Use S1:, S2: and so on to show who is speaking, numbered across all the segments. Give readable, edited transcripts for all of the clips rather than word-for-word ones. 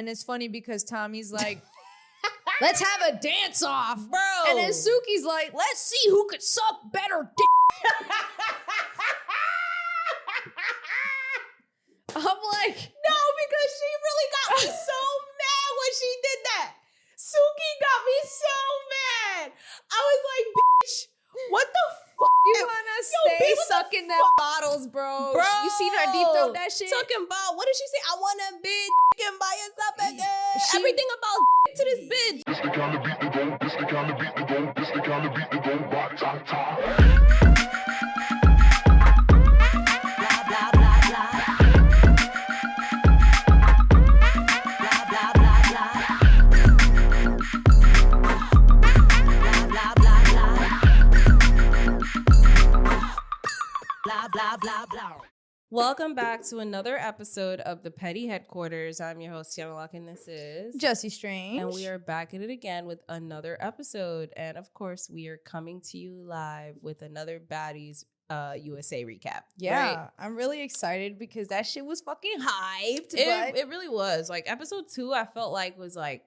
S1: And it's funny because Tommy's like, let's have a dance off,
S2: bro.
S1: And then Suki's like, let's see who could suck better dick. I'm like,
S2: no, because she really got me so mad when she did that. Suki got me so mad. I was like, bitch, what the fuck?
S1: You wanna stay sucking them bottles, bro. You seen her deep throat that shit?
S2: Talking about, what did she say? I want a bitch and buy yourself again. Everything about to this bitch.
S3: This the kind of beat to go, this the kind of beat to go, this the kind of beat to go, rock, top, top.
S2: Blah, blah, blah. Welcome back to another episode of the Petty Headquarters. I'm your host, Tiana Locke, and this is
S1: Jessie Strange.
S2: And we are back at it again with another episode. And of course, we are coming to you live with another Baddies USA recap.
S1: Yeah,
S2: right?
S1: I'm really excited because that shit was fucking hyped.
S2: It really was. Like, episode 2, I felt was like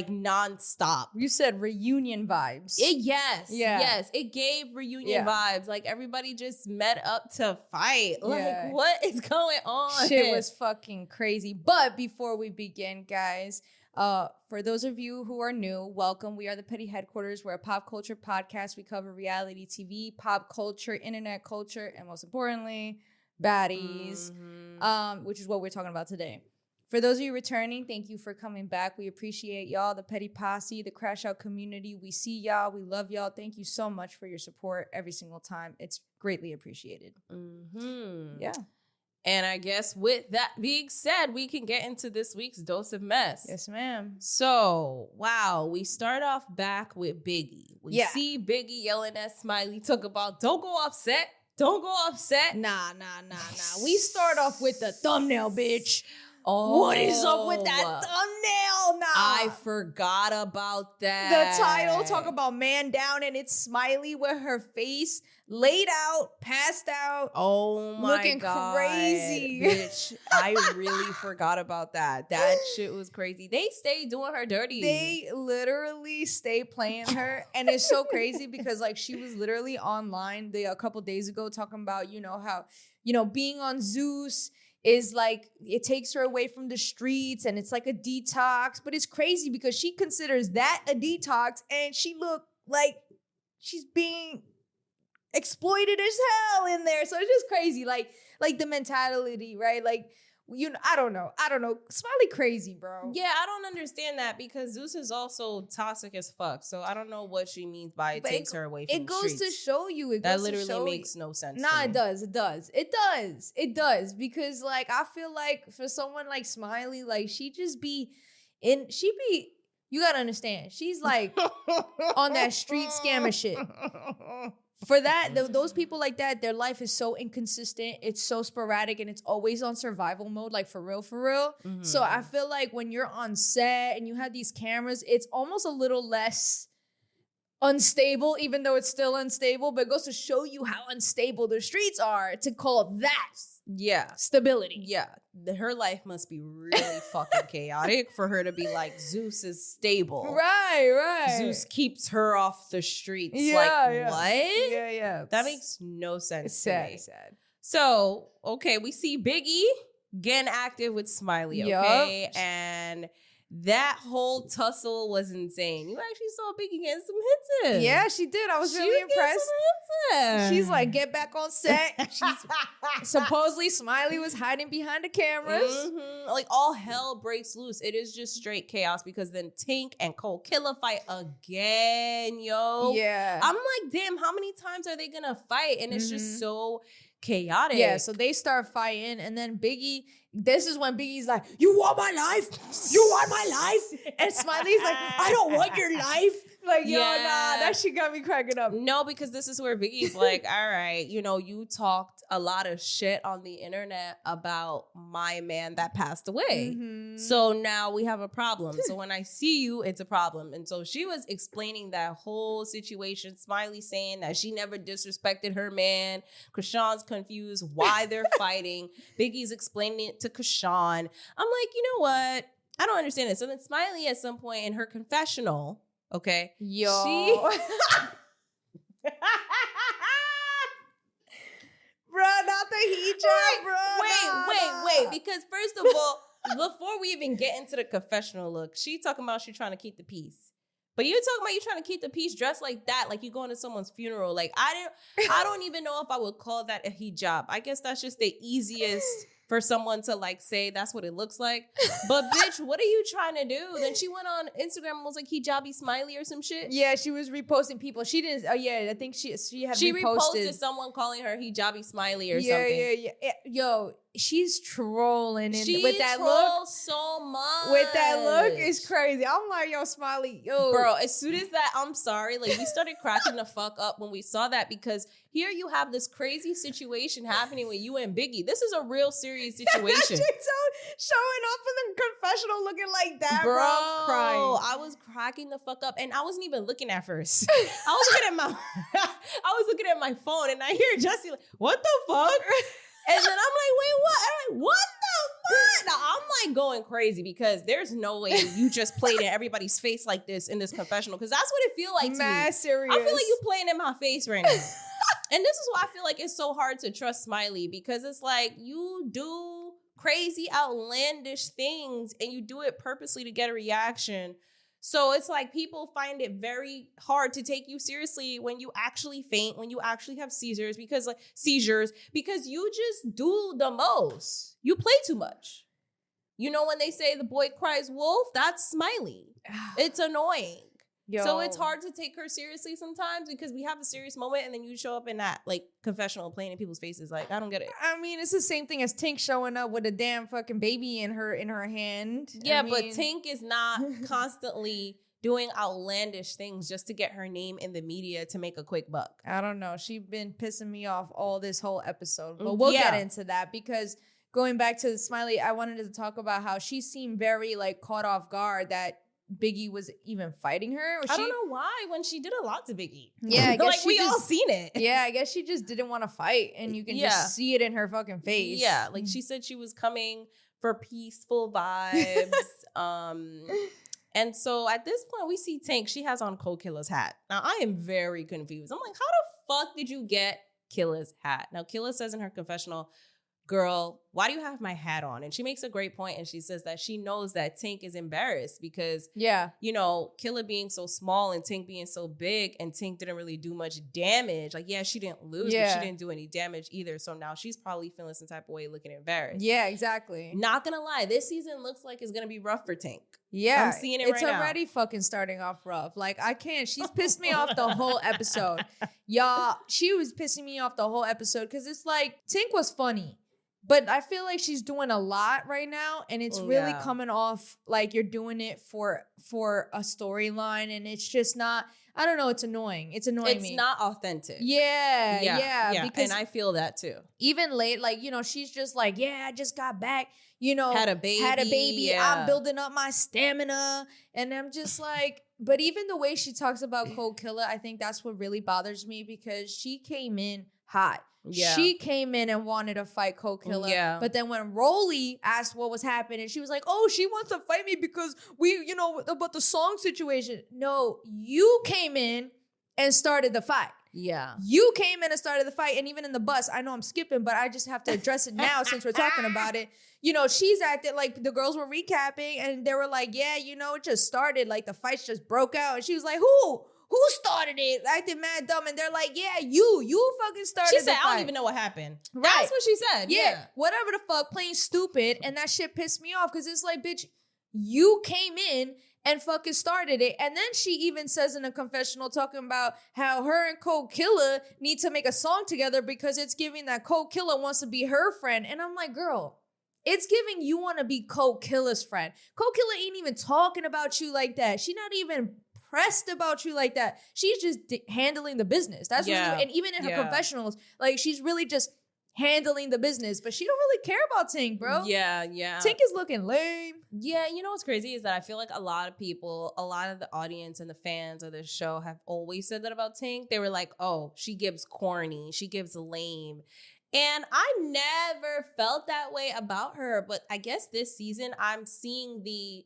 S2: nonstop.
S1: You said reunion vibes.
S2: Yes. It gave reunion vibes. Like, everybody just met up to fight. Like, what is going on?
S1: Shit was fucking crazy. But before we begin, guys, for those of you who are new, welcome. We are the Petty Headquarters. We're a pop culture podcast. We cover reality TV, pop culture, internet culture, and most importantly, baddies, which is what we're talking about today. For those of you returning, thank you for coming back. We appreciate y'all, the Petty Posse, the Crash Out community. We see y'all. We love y'all. Thank you so much for your support every single time. It's greatly appreciated. Yeah.
S2: And I guess with that being said, we can get into this week's dose of mess.
S1: Yes, ma'am.
S2: So, wow, we start off back with Biggie. We see Biggie yelling at Smiley, talk about, don't go offset. Don't go offset.
S1: Nah. We start off with the thumbnail, bitch.
S2: Oh,
S1: what is up with that thumbnail now?
S2: I forgot about that.
S1: The title, talk about man down, and it's Smiley with her face laid out, passed out.
S2: Oh my
S1: looking
S2: God.
S1: Crazy.
S2: Bitch, I really forgot about that. That shit was crazy. They stay doing her dirty.
S1: They literally stay playing her. And it's so crazy because like she was literally online a couple days ago talking about, how, being on Zeus is like, it takes her away from the streets and it's like a detox, but it's crazy because she considers that a detox and she looked like she's being exploited as hell in there. So it's just crazy. Like the mentality, right? Like, I don't know. Smiley crazy, bro.
S2: Yeah, I don't understand that because Zeus is also toxic as fuck. So I don't know what she means by it takes her away from the streets.
S1: It goes to show you.
S2: That literally makes no sense.
S1: Nah, it does. It does. Because like, I feel like for someone like Smiley, like you gotta understand. She's like on that street scammer shit. For that, those people like that, their life is so inconsistent. It's so sporadic and it's always on survival mode, like for real. Mm-hmm. So I feel like when you're on set and you have these cameras, it's almost a little less unstable, even though it's still unstable, but it goes to show you how unstable the streets are to call that stability.
S2: Yeah. Her life must be really fucking chaotic for her to be like, Zeus is stable.
S1: Right.
S2: Zeus keeps her off the streets. What?
S1: Yeah.
S2: That makes no sense.
S1: It's
S2: to me.
S1: sad.
S2: So, okay, we see Biggie getting active with Smiley, okay? And that whole tussle was insane. You actually saw Biggie getting some hits in.
S1: Yeah, she did. I was really impressed. She's like, get back on set. Supposedly Smiley was hiding behind the cameras.
S2: Mm-hmm. Like, all hell breaks loose. It is just straight chaos because then Tink and Co-Killer fight again, yo.
S1: Yeah.
S2: I'm like, damn, how many times are they gonna fight? And it's just so chaotic.
S1: Yeah, so they start fighting, and then Biggie, this is when Biggie's like, you want my life? You want my life? And Smiley's like, I don't want your life. Like, yo, nah, that shit got me cracking up.
S2: No, because this is where Biggie's like, all right, you talked a lot of shit on the internet about my man that passed away.
S1: Mm-hmm.
S2: So now we have a problem. So when I see you, it's a problem. And so she was explaining that whole situation. Smiley saying that she never disrespected her man. Chrisean's confused why they're fighting. Biggie's explaining it to Chrisean. I'm like, you know what? I don't understand it. So then Smiley at some point in her confessional, okay.
S1: Yo. Bruh, not the hijab, bro.
S2: Wait. Because first of all, before we even get into the confessional look, she talking about she trying to keep the peace. But you talking about you trying to keep the peace dressed like that, like you going to someone's funeral. Like I don't even know if I would call that a hijab. I guess that's just the easiest for someone to like say that's what it looks like. But bitch, what are you trying to do? Then she went on Instagram and was like hijabi smiley or some shit.
S1: Yeah, she was reposting people. She didn't. Oh yeah, I think she had
S2: reposted someone calling her hijabi smiley or something.
S1: Yeah. Yo, she's trolling
S2: with that look so much.
S1: With that look is crazy. I'm like, yo, Smiley, yo,
S2: bro. As soon as that, I'm sorry, like we started cracking the fuck up when we saw that because here you have this crazy situation happening with you and Biggie. This is a real serious situation.
S1: Showing up in the confessional looking like that,
S2: bro.
S1: Crying.
S2: I was cracking the fuck up, and I wasn't even looking at first. I was looking at my phone, and I hear Jesse like, "What the fuck?" And then I'm like, wait, what? I'm like, what the fuck? Now I'm like going crazy because there's no way you just played in everybody's face like this in this confessional because that's what it feel like to me.
S1: Serious.
S2: I feel like you playing in my face right now. And this is why I feel like it's so hard to trust Smiley because it's like you do crazy, outlandish things and you do it purposely to get a reaction. So it's like people find it very hard to take you seriously when you actually faint, when you actually have seizures because you just do the most. You play too much. You know when they say the boy cries wolf, that's Smiley. It's annoying. Yo. So it's hard to take her seriously sometimes because we have a serious moment and then you show up in that like confessional playing in people's faces. Like, I don't get it.
S1: I mean, it's the same thing as Tink showing up with a damn fucking baby in her hand.
S2: Yeah, but Tink is not constantly doing outlandish things just to get her name in the media to make a quick buck.
S1: I don't know. She's been pissing me off all this whole episode. But we'll get into that because going back to Smiley, I wanted to talk about how she seemed very like caught off guard that Biggie was even fighting her.
S2: I don't know why when she did a lot to Biggie.
S1: Yeah, I guess
S2: like we all seen it.
S1: Yeah, I guess she just didn't want to fight and you can just see it in her fucking face.
S2: Yeah, like she said she was coming for peaceful vibes. And so at this point we see Tink. She has on Co-Killer's hat. Now I am very confused. I'm like, how the fuck did you get Killer's hat? Now Killer says in her confessional, girl, why do you have my hat on? And she makes a great point and she says that she knows that Tink is embarrassed because, Killer being so small and Tink being so big and Tink didn't really do much damage. Like, she didn't lose, but she didn't do any damage either. So now she's probably feeling some type of way looking embarrassed.
S1: Yeah, exactly.
S2: Not gonna lie, this season looks like it's gonna be rough for Tink.
S1: Yeah,
S2: I'm seeing it right now.
S1: It's already fucking starting off rough. Like, I can't. She's pissed me off the whole episode. Y'all, she was pissing me off the whole episode because it's like, Tink was funny. But I feel like she's doing a lot right now, and it's really coming off like you're doing it for a storyline, and it's just not. I don't know. It's annoying. It's annoying me.
S2: It's not authentic.
S1: Yeah.
S2: Because, and I feel that too.
S1: Even late, like she's just like, I just got back.
S2: Had a baby.
S1: Yeah. I'm building up my stamina, and I'm just like. But even the way she talks about Co-Killer, I think that's what really bothers me because she came in hot. Yeah. She came in and wanted to fight Co-Killer. Yeah. But then when Roly asked what was happening, she was like, oh, she wants to fight me because about the song situation. No, you came in and started the fight. Yeah. You came in and started the fight. And even in the bus, I know I'm skipping, but I just have to address it now since we're talking about it. She's acting like the girls were recapping and they were like, it just started. Like the fights just broke out. And she was like, Who started it? Acting mad dumb. And they're like, you fucking started
S2: She said,
S1: the fight.
S2: I don't even know what happened.
S1: Right.
S2: That's what she said. Yeah.
S1: Whatever the fuck, plain stupid. And that shit pissed me off because it's like, bitch, you came in and fucking started it. And then she even says in a confessional talking about how her and Co-Killer need to make a song together because it's giving that Co-Killer wants to be her friend. And I'm like, girl, it's giving you want to be Co-Killer's friend. Co-Killer ain't even talking about you like that. She not even pressed about you like that. She's just handling the business. That's really, and even in her confessionals, like she's really just handling the business, but she don't really care about Tink, bro.
S2: Yeah.
S1: Tink is looking lame.
S2: Yeah, you know what's crazy is that I feel like a lot of people, a lot of the audience and the fans of this show have always said that about Tink. They were like, oh, she gives corny, she gives lame. And I never felt that way about her, but I guess this season I'm seeing the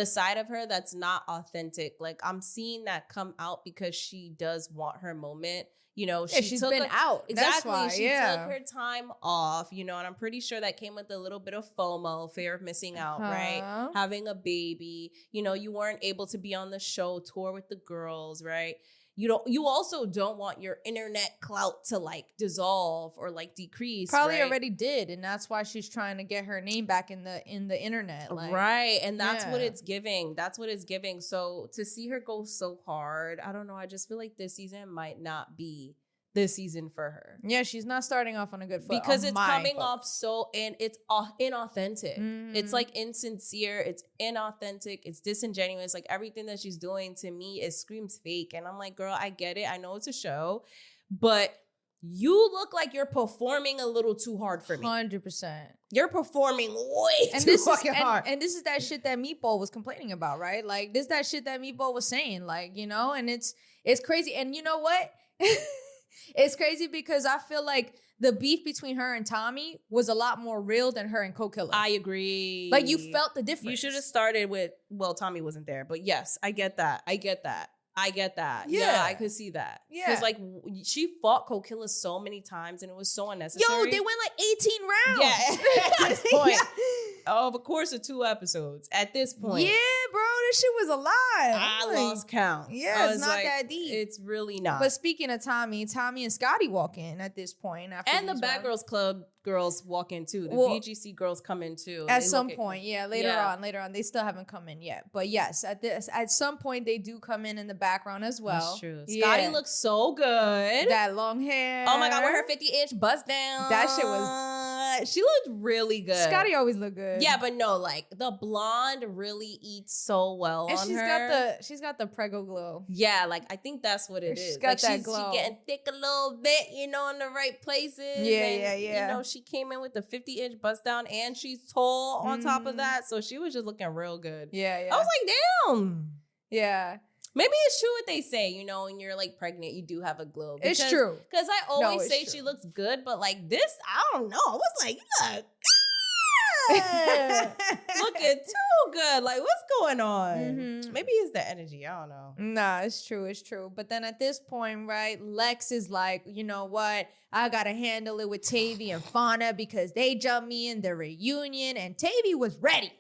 S2: side of her that's not authentic. Like I'm seeing that come out because she does want her moment. You know,
S1: she's been out.
S2: Exactly.
S1: That's why,
S2: she took her time off, you know, and I'm pretty sure that came with a little bit of FOMO, fear of missing out, right? Having a baby. You know, you weren't able to be on the show, tour with the girls, right? You also don't want your internet clout to like dissolve or like decrease.
S1: Probably already did, and that's why she's trying to get her name back in the internet. Like,
S2: right. And that's what it's giving. That's what it's giving. So to see her go so hard, I don't know. I just feel like this season might not be the season for her.
S1: Yeah, she's not starting off on a good foot.
S2: Because it's coming off so, and it's inauthentic.
S1: Mm-hmm.
S2: It's like insincere. It's inauthentic. It's disingenuous. Like everything that she's doing to me, it screams fake. And I'm like, girl, I get it. I know it's a show, but you look like you're performing a little too hard for me.
S1: 100%.
S2: You're performing way too fucking hard.
S1: And this is that shit that Meatball was complaining about, right? Like this that shit that Meatball was saying, like, you know, and it's crazy. And you know what? It's crazy because I feel like the beef between her and Tommy was a lot more real than her and Co-Killer.
S2: I agree.
S1: Like you felt the difference.
S2: You should have started with, well, Tommy wasn't there, but yes, I get that. Yeah, I could see that. Yeah. Because like she fought Co-Killer so many times and it was so unnecessary.
S1: Yo, they went like 18 rounds.
S2: Yeah. At this point. Of course, of 2 episodes. At this point.
S1: Yeah, bro, this shit was a lot.
S2: I lost count.
S1: Yeah, it's not like, that deep.
S2: It's really not.
S1: But speaking of Tommy and Scotty walk in at this point.
S2: And the Bad Girls Club girls walk in too. The BGC girls come in too.
S1: At some point, later on. They still haven't come in yet. But yes, at some point they do come in the background as well.
S2: That's true. Scotty looks so good.
S1: That long hair.
S2: Oh my God, with her 50-inch bust down.
S1: That shit was...
S2: She looked really good.
S1: Scotty always looked good.
S2: Yeah, but no, like the blonde really eats so well and on her.
S1: She's got the prego glow.
S2: Yeah, like I think that's what it is.
S1: She's got that glow.
S2: She's getting thick a little bit, you know, in the right places.
S1: Yeah.
S2: You know, she came in with the 50-inch bust down and she's tall on top of that. So she was just looking real good.
S1: Yeah.
S2: I was like, damn.
S1: Yeah.
S2: Maybe it's true what they say, you know, when you're like pregnant, you do have a glow.
S1: It's true.
S2: Because I always say she looks good, but like this, I don't know. I was like, look. Looking too good. Like, what's going on? Mm-hmm. Maybe it's the energy. I don't know.
S1: Nah, it's true. But then at this point, right, Lex is like, you know what? I got to handle it with Tavy and Fauna because they jumped me in the reunion and Tavy was ready.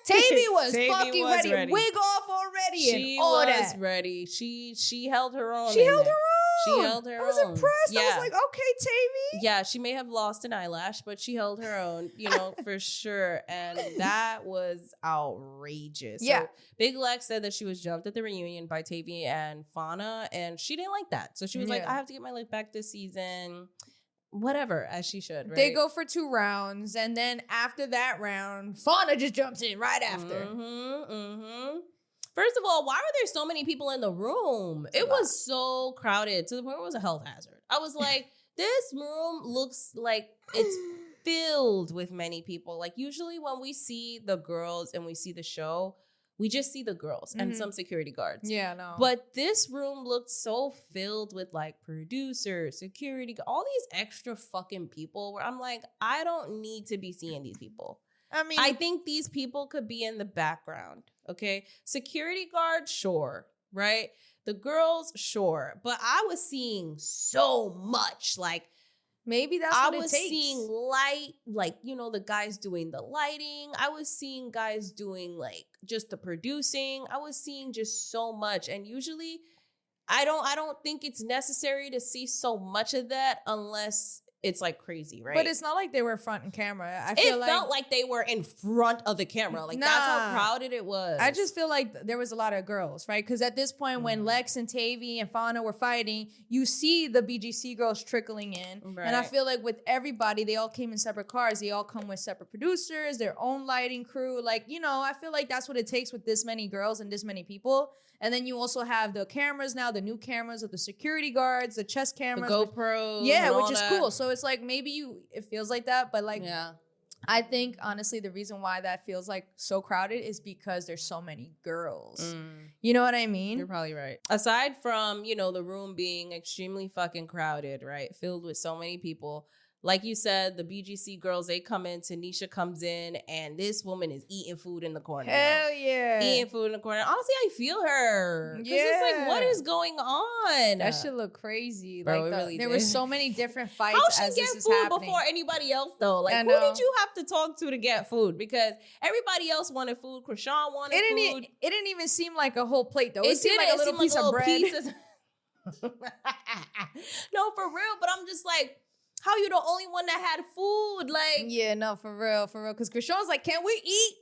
S1: Tavy was fucking ready. Wig off already. She and all was
S2: ready. She held her own.
S1: She held her own.
S2: I
S1: was impressed.
S2: Yeah.
S1: I was like, okay, Tavy.
S2: Yeah, she may have lost an eyelash, but she held her own, you know, for sure. And that was outrageous.
S1: Yeah.
S2: So Big Lex said that she was jumped at the reunion by Tavy and Fauna, and she didn't like that. So she was like, I have to get my life back this season. Whatever, as she should, right?
S1: They go for 2 rounds, and then after that round, Fauna just jumps in right after.
S2: First of all, why were there so many people in the room? It was so crowded to the point where it was a health hazard. I was like, this room looks like it's filled with many people. Like usually when we see the girls and we see the show, we just see the girls and some security guards.
S1: Yeah, no.
S2: But this room looked so filled with like producers, security, all these extra fucking people where I'm like, I don't need to be seeing these people.
S1: I mean,
S2: I think these people could be in the background, okay? Security guard, sure, right? The girls, sure. But I was seeing so much, like,
S1: maybe that's what it takes.
S2: I was seeing light, like, you know, the guys doing the lighting. I was seeing guys doing, like, just the producing. I was seeing just so much. And usually, I don't think it's necessary to see so much of that unless it's like crazy, right?
S1: But it's not like they were front and camera. I
S2: it
S1: feel
S2: felt like they were in front of the camera. Like that's how crowded it was.
S1: I just feel like there was a lot of girls, right? Because at this point, when Lex and Tavy and Fauna were fighting, you see the BGC girls trickling in.
S2: Right.
S1: And I feel like with everybody, they all came in separate cars. They all come with separate producers, their own lighting crew. Like, you know, I feel like that's what it takes with this many girls and this many people. And then you also have the cameras now, the new cameras of the security guards, the chest cameras.
S2: The GoPros.
S1: Yeah, which is cool. So it's like maybe it feels like that, but like,
S2: yeah.
S1: I think honestly the reason why that feels like so crowded is because there's so many girls. You know what I mean?
S2: You're probably right. Aside from, you know, the room being extremely fucking crowded, right? Filled with so many people. Like you said, the BGC girls, they come in, Tanisha comes in, and this woman is eating food in the corner.
S1: Hell yeah.
S2: Eating food in the corner. Honestly, I feel her. Because it's like, what is going on?
S1: That shit look crazy.
S2: Bro,
S1: like
S2: really
S1: there
S2: did.
S1: were so many different fights
S2: How
S1: as
S2: she
S1: this
S2: get
S1: is
S2: food
S1: happening.
S2: before anybody else, though? Like,
S1: I
S2: who
S1: know.
S2: did you have to talk to get food? Because everybody else wanted food. Chrisean wanted food.
S1: It didn't even seem like a whole plate, though.
S2: It
S1: seemed
S2: did.
S1: like a little piece of bread.
S2: No, for real. But I'm just like, how you the only one that had food? Like,
S1: yeah, no, for real. Because Chrisean's like, can we eat?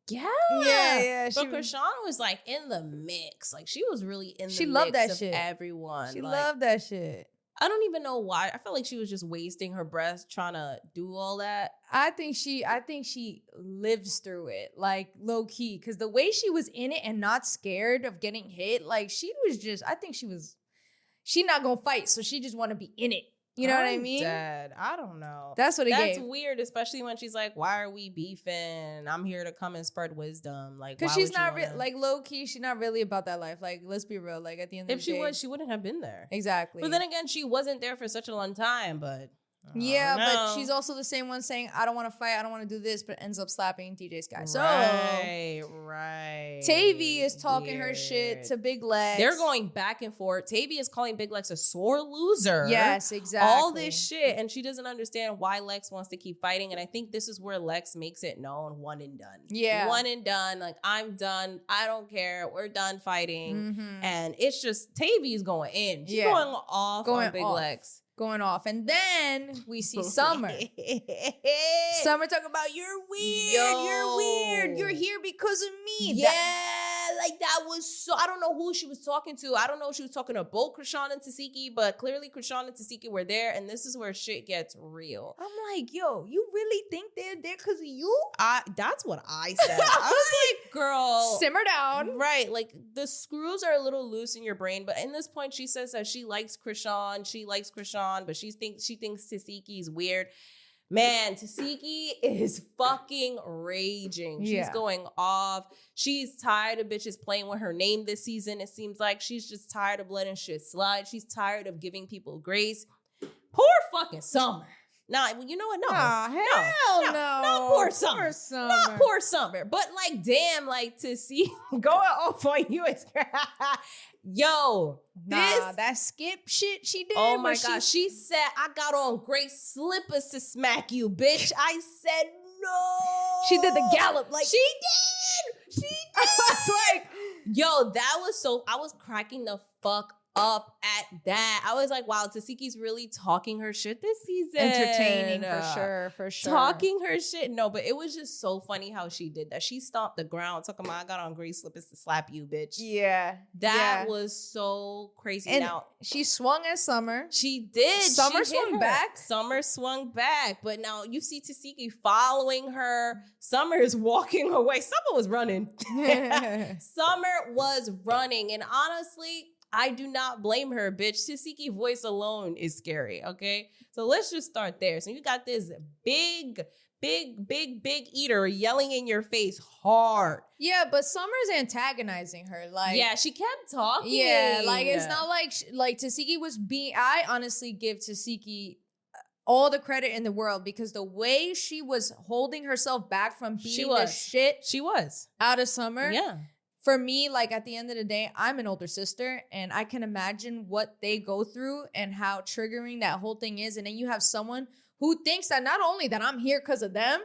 S2: Yeah. But Chrisean was like in the mix. Like she was really in the
S1: loved
S2: mix
S1: that
S2: of
S1: shit.
S2: everyone.
S1: She
S2: like,
S1: loved that shit.
S2: I don't even know why. I felt like she was just wasting her breath trying to do all that.
S1: I think she lives through it, like low key, because the way she was in it and not scared of getting hit, like she not gonna fight, so she just want to be in it. You know what I mean?
S2: Dead. I don't know.
S1: That's what it
S2: That's
S1: gave.
S2: weird, especially when she's like, "Why are we beefing? I'm here to come and spread wisdom." Like,
S1: because she's not like low key. She's not really about that life. Like, let's be real. Like at the end of the day,
S2: if she was, she wouldn't have been there.
S1: Exactly.
S2: But then again, she wasn't there for such a long time. But
S1: yeah, but she's also the same one saying, I don't want to fight, I don't want to do this, but ends up slapping DJ Sky. So
S2: right.
S1: Tavy is talking her shit to Big Lex.
S2: They're going back and forth. Tavy is calling Big Lex a sore loser.
S1: Yes, exactly.
S2: All this shit. And she doesn't understand why Lex wants to keep fighting. And I think this is where Lex makes it known, one and done.
S1: Yeah.
S2: One and done. Like, I'm done. I don't care. We're done fighting.
S1: Mm-hmm.
S2: And it's just, Tavy's going in. She's going off on Big Lex.
S1: Going off. And then we see Summer. Summer talking about, you're weird. You're here because of me.
S2: Yeah, like that was so, I don't know who she was talking to. I don't know if she was talking to both Chrisean and Tesehki, but clearly Chrisean and Tesehki were there, and this is where shit gets real.
S1: I'm like, yo, you really think they're there because of you?
S2: That's what I said. I was like, girl.
S1: Simmer down.
S2: Right, like the screws are a little loose in your brain, but in this point, she says that she likes Chrisean, but she thinks Tesehki is weird. Man, Tesehki is fucking raging. She's going off. She's tired of bitches playing with her name this season. It seems like she's just tired of letting shit slide. She's tired of giving people grace. Poor fucking Summer. Nah, you know what? No.
S1: Hell no.
S2: Not poor Summer. Not poor Summer. But like, damn, like to see going off on you is yo.
S1: That skip shit she did.
S2: Oh my God. She said, I got on great slippers to smack you, bitch. I said no.
S1: She did the gallop. Like
S2: she did. I was like, yo, that was so, I was cracking the fuck up at that. I was like, wow, Tesehki's really talking her shit this season.
S1: Entertaining for sure.
S2: Talking her shit. No, but it was just so funny how she did that. She stomped the ground talking about, I got on gray slippers to slap you, bitch.
S1: Yeah.
S2: That was so crazy.
S1: And
S2: now
S1: she swung at Summer.
S2: She did.
S1: Summer swung back.
S2: Summer swung back. But now you see Tesehki following her. Summer is walking away. Summer was running. Summer was running. And honestly, I do not blame her, bitch. Tesehki voice alone is scary, okay? So let's just start there. So you got this big eater yelling in your face hard.
S1: Yeah, but Summer's antagonizing her. Like,
S2: yeah, she kept talking.
S1: Yeah, like it's not like Tesehki was being. I honestly give Tesehki all the credit in the world because the way she was holding herself back from beating the shit out of Summer.
S2: Yeah.
S1: For me, like at the end of the day, I'm an older sister and I can imagine what they go through and how triggering that whole thing is. And then you have someone who thinks that not only that I'm here because of them,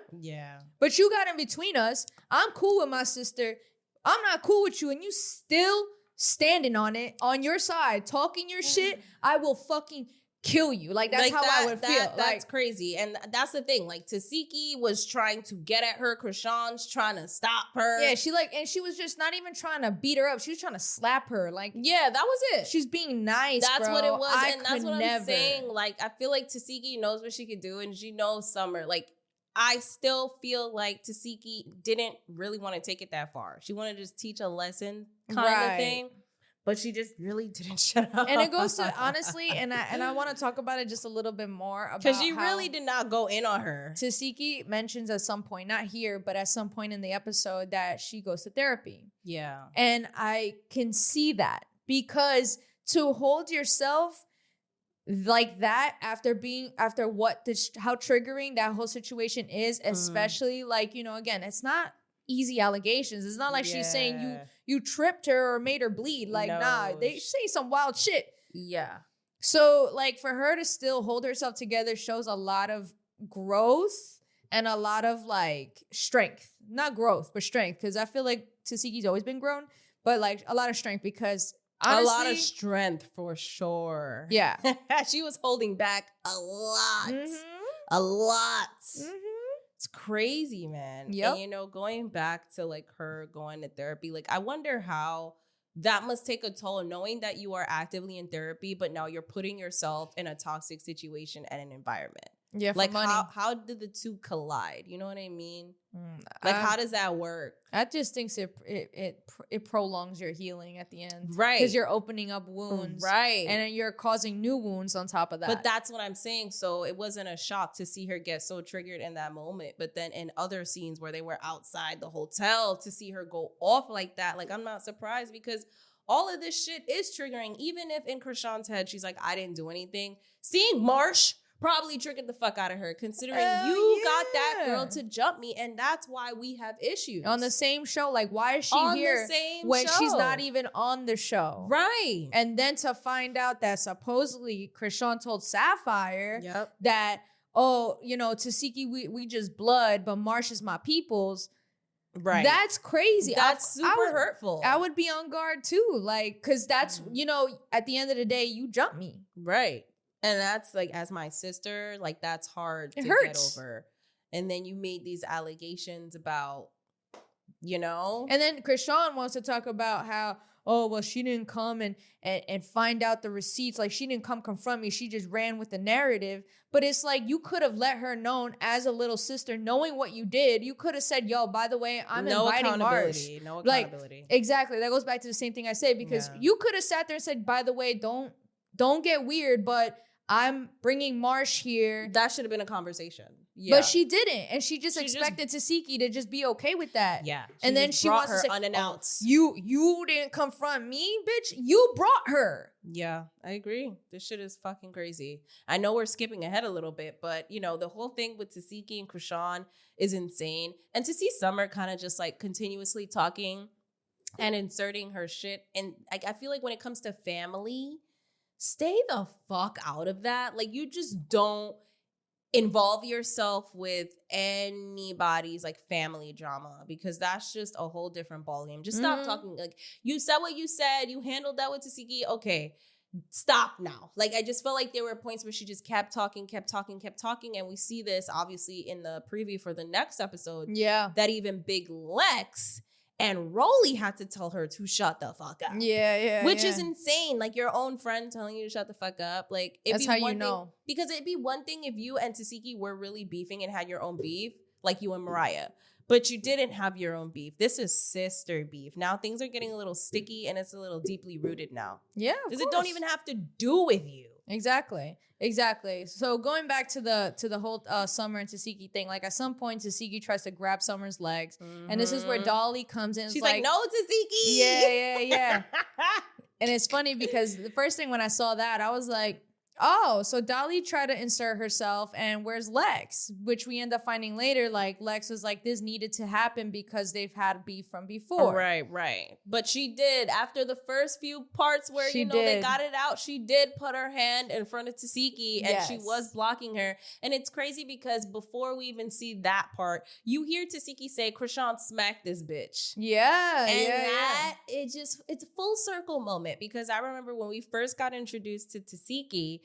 S1: but you got in between us. I'm cool with my sister. I'm not cool with you. And you still standing on it, on your side, talking your shit. I will fucking kill you. Like, that's how I would feel.
S2: That's crazy. And that's the thing. Like, Tesehki was trying to get at her. Chrisean's trying to stop her.
S1: Yeah, and she was just not even trying to beat her up. She was trying to slap her. Like,
S2: yeah, that was it.
S1: She's being nice,
S2: That's
S1: bro.
S2: what it was.
S1: And
S2: that's what I'm saying. Like, I feel like Tesehki knows what she could do, and she knows Summer. Like, I still feel like Tesehki didn't really want to take it that far. She wanted to just teach a lesson kind of thing. But she just really didn't shut up.
S1: And it goes to, honestly, and I want to talk about it just a little bit more.
S2: Because she really did not go in on her.
S1: Tesehki mentions at some point, not here, but at some point in the episode, that she goes to therapy.
S2: Yeah.
S1: And I can see that, because to hold yourself like that after how triggering that whole situation is, especially like, you know, again, it's not easy allegations. It's not like she's saying you tripped her or made her bleed. Like, nah, they say some wild shit.
S2: Yeah.
S1: So, like, for her to still hold herself together shows a lot of growth and a lot of, like, strength. Not growth, but strength. Because I feel like Tesehki's always been grown, but, like, a lot of strength, because honestly,
S2: a lot of strength for sure.
S1: Yeah.
S2: She was holding back a lot.
S1: Mm-hmm.
S2: A lot.
S1: Mm-hmm.
S2: It's crazy, man.
S1: Yep.
S2: And, you know, going back to, like, her going to therapy, like, I wonder how that must take a toll, knowing that you are actively in therapy, but now you're putting yourself in a toxic situation and an environment.
S1: Yeah, for
S2: like,
S1: money.
S2: how did the two collide? You know what I mean? Like, how does that work?
S1: I just think it prolongs your healing at the end.
S2: Right.
S1: Because you're opening up wounds.
S2: Right.
S1: And then you're causing new wounds on top of that.
S2: But that's what I'm saying. So it wasn't a shock to see her get so triggered in that moment. But then in other scenes where they were outside the hotel, to see her go off like that, like, I'm not surprised, because all of this shit is triggering. Even if in Chrisean's head, she's like, I didn't do anything. Seeing Marsh probably triggered the fuck out of her, considering you got that girl to jump me, and that's why we have issues.
S1: On the same show, like, why is she
S2: on
S1: here
S2: the same
S1: when
S2: show?
S1: she's not even on the show?
S2: Right.
S1: And then to find out that supposedly Chrisean told Sapphire
S2: Yep.
S1: that, oh, you know, Tesehki, we just blood, but Marsh is my people's.
S2: Right.
S1: That's crazy.
S2: That's super hurtful.
S1: I would be on guard too. Like, because that's, you know, at the end of the day, you jump me.
S2: Right. And that's, like, as my sister, like, that's hard to
S1: hurts.
S2: get over. And then you made these allegations about, you know?
S1: And then Chrisean wants to talk about how, oh, well, she didn't come and find out the receipts. Like, she didn't come confront me. She just ran with the narrative. But it's like, you could have let her know as a little sister, knowing what you did. You could have said, yo, by the way, I'm inviting Marsh.
S2: No accountability.
S1: Like, exactly. That goes back to the same thing I said, because you could have sat there and said, by the way, don't get weird, but I'm bringing Marsh here.
S2: That should have been a conversation. Yeah.
S1: But she didn't. And she expected Tesehki to just be okay with that.
S2: Yeah.
S1: And then she wants
S2: her
S1: to say,
S2: unannounced.
S1: Oh, you didn't confront me, bitch. You brought her.
S2: Yeah, I agree. This shit is fucking crazy. I know we're skipping ahead a little bit, but, you know, the whole thing with Tesehki and Chrisean is insane. And to see Summer kind of just, like, continuously talking and inserting her shit. And, like, I feel like when it comes to family, stay the fuck out of that. Like, you just don't involve yourself with anybody's, like, family drama, because that's just a whole different ballgame. Just stop talking. Like, you said what you said. You handled that with Tesehki. Okay, stop now. Like, I just felt like there were points where she just kept talking. And we see this, obviously, in the preview for the next episode.
S1: Yeah.
S2: That even Big Lex and Roly had to tell her to shut the fuck up.
S1: Yeah.
S2: Which is insane. Like, your own friend telling you to shut the fuck up. Like,
S1: that's how you know.
S2: Because it'd be one thing if you and Tesehki were really beefing and had your own beef, like you and Mariah. But you didn't have your own beef. This is sister beef. Now things are getting a little sticky, and it's a little deeply rooted now.
S1: Yeah,
S2: because it don't even have to do with you.
S1: Exactly. So going back to the whole Summer and Tesehki thing, like, at some point Tesehki tries to grab Summer's legs, and this is where Dolly comes in.
S2: She's like, "No, Tesehki."
S1: Yeah. And it's funny because the first thing when I saw that, I was like, oh, so Dolly tried to insert herself, and where's Lex? Which we end up finding later, like, Lex was like, this needed to happen because they've had beef from before.
S2: Right. But she did, after the first few parts where, they got it out, she did put her hand in front of Tesehki, and she was blocking her. And it's crazy because before we even see that part, you hear Tesehki say, Chrisean smacked this bitch.
S1: Yeah.
S2: It's a full circle moment, because I remember when we first got introduced to Tesehki,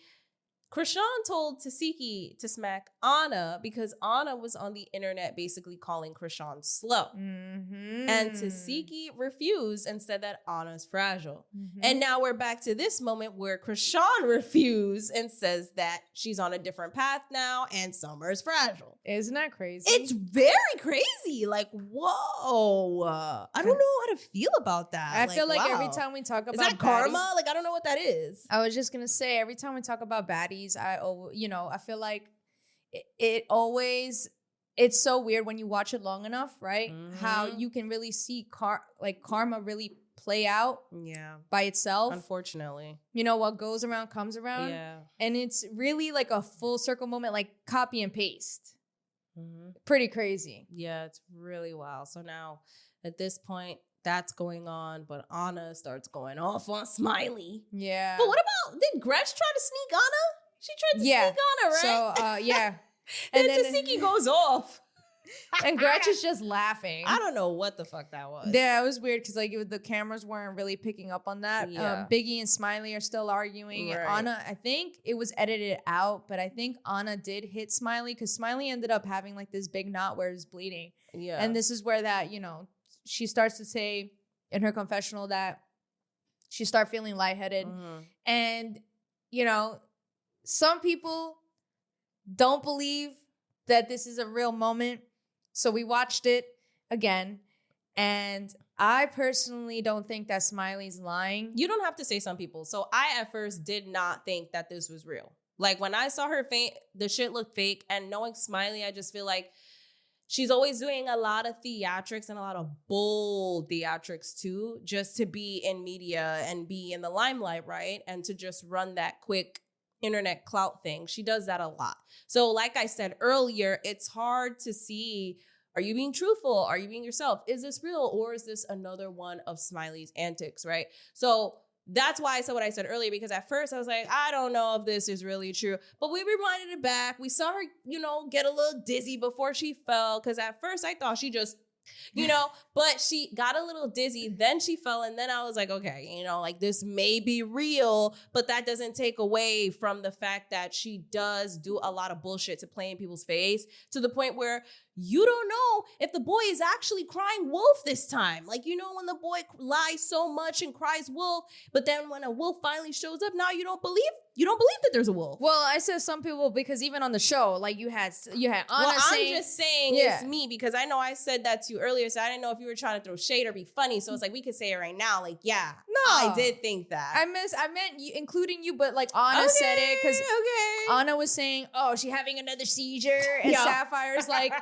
S2: Chrisean told Tesehki to smack Anna because Anna was on the internet basically calling Chrisean slow.
S1: Mm-hmm.
S2: And Tesehki refused and said that Anna's fragile.
S1: Mm-hmm.
S2: And now we're back to this moment where Chrisean refused and says that she's on a different path now and Summer's fragile.
S1: Isn't that crazy?
S2: It's very crazy. Like, whoa. I don't know how to feel about that.
S1: I feel like
S2: wow.
S1: every time we talk about
S2: Is that
S1: baddies,
S2: karma? Like, I don't know what that is.
S1: I was just gonna say, every time we talk about baddies, I feel like it always, it's so weird when you watch it long enough, right? How you can really see karma really play out by itself.
S2: Unfortunately.
S1: You know, what goes around comes around.
S2: Yeah.
S1: And it's really like a full circle moment, like copy and paste. Pretty crazy.
S2: Yeah, it's really wild. So now at this point, that's going on, but Anna starts going off on Smiley.
S1: Yeah.
S2: But what about, did Gretch try to sneak Anna? She tried to sneak Anna, right?
S1: So, yeah.
S2: and then Tesehki goes off.
S1: And Gretch is just laughing.
S2: I don't know what the fuck that was.
S1: Yeah, it was weird because like the cameras weren't really picking up on that.
S2: Yeah.
S1: Biggie and Smiley are still arguing.
S2: Right.
S1: Anna, I think it was edited out, but I think Anna did hit Smiley because Smiley ended up having like this big knot where it was bleeding.
S2: Yeah.
S1: And this is where that, she starts to say in her confessional that she started feeling lightheaded. And, some people don't believe that this is a real moment. So we watched it again. And I personally don't think that Smiley's lying.
S2: You don't have to say some people. So I at first did not think that this was real. Like when I saw her the shit looked fake. And knowing Smiley, I just feel like she's always doing a lot of theatrics and a lot of bold theatrics too, just to be in media and be in the limelight, right? And to just run that quick internet clout thing. She does that a lot. So like I said earlier, it's hard to see, are you being truthful? Are you being yourself? Is this real? Or is this another one of Smiley's antics, right? So that's why I said what I said earlier, because at first I was like, I don't know if this is really true. But we rewinded it back. We saw her, get a little dizzy before she fell. Because at first I thought she just, but she got a little dizzy. Then she fell. And then I was like, okay, like this may be real. But that doesn't take away from the fact that she does do a lot of bullshit to play in people's face to the point where you don't know if the boy is actually crying wolf this time. Like, when the boy lies so much and cries wolf, but then when a wolf finally shows up, now you don't believe that there's a wolf.
S1: Well, I said some people because even on the show, like you had Anna saying.
S2: I'm just saying it's me because I know I said that to you earlier, so I didn't know if you were trying to throw shade or be funny. So it's like we could say it right now. Like, yeah, no, I did think that. I
S1: meant you, including you, but like Anna said it because Anna was saying, "Oh, she having another seizure," and Sapphire's like,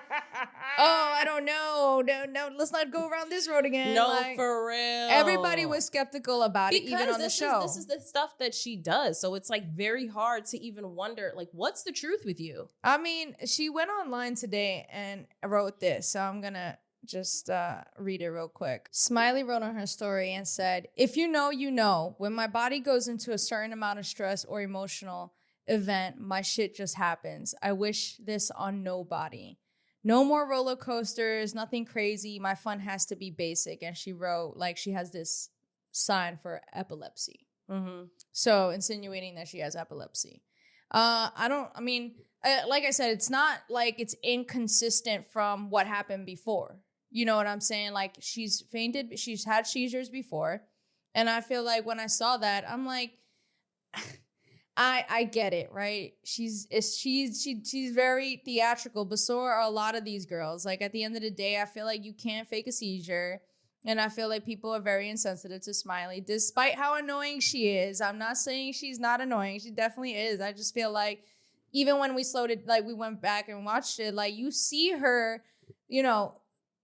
S1: "Oh, I don't know. No, let's not go around this road again."
S2: No,
S1: like,
S2: for real.
S1: Everybody was skeptical about it, even on the show.
S2: This is the stuff that she does, so it's like very hard to even wonder, like, what's the truth with you?
S1: I mean, she went online today and wrote this, so I'm gonna just read it real quick. Smiley wrote on her story and said, "If you know, you know. When my body goes into a certain amount of stress or emotional event, my shit just happens. I wish this on nobody. No more roller coasters, nothing crazy. My fun has to be basic." And she wrote, like, she has this sign for epilepsy. So insinuating that she has epilepsy. Like I said, it's not like it's inconsistent from what happened before. You know what I'm saying? Like, she's fainted, she's had seizures before. And I feel like when I saw that, I'm like, I get it, right? She's very theatrical, but so are a lot of these girls. Like, at the end of the day, I feel like you can't fake a seizure. And I feel like people are very insensitive to Smiley, despite how annoying she is. I'm not saying she's not annoying. She definitely is. I just feel like even when we slowed it, like we went back and watched it, like you see her,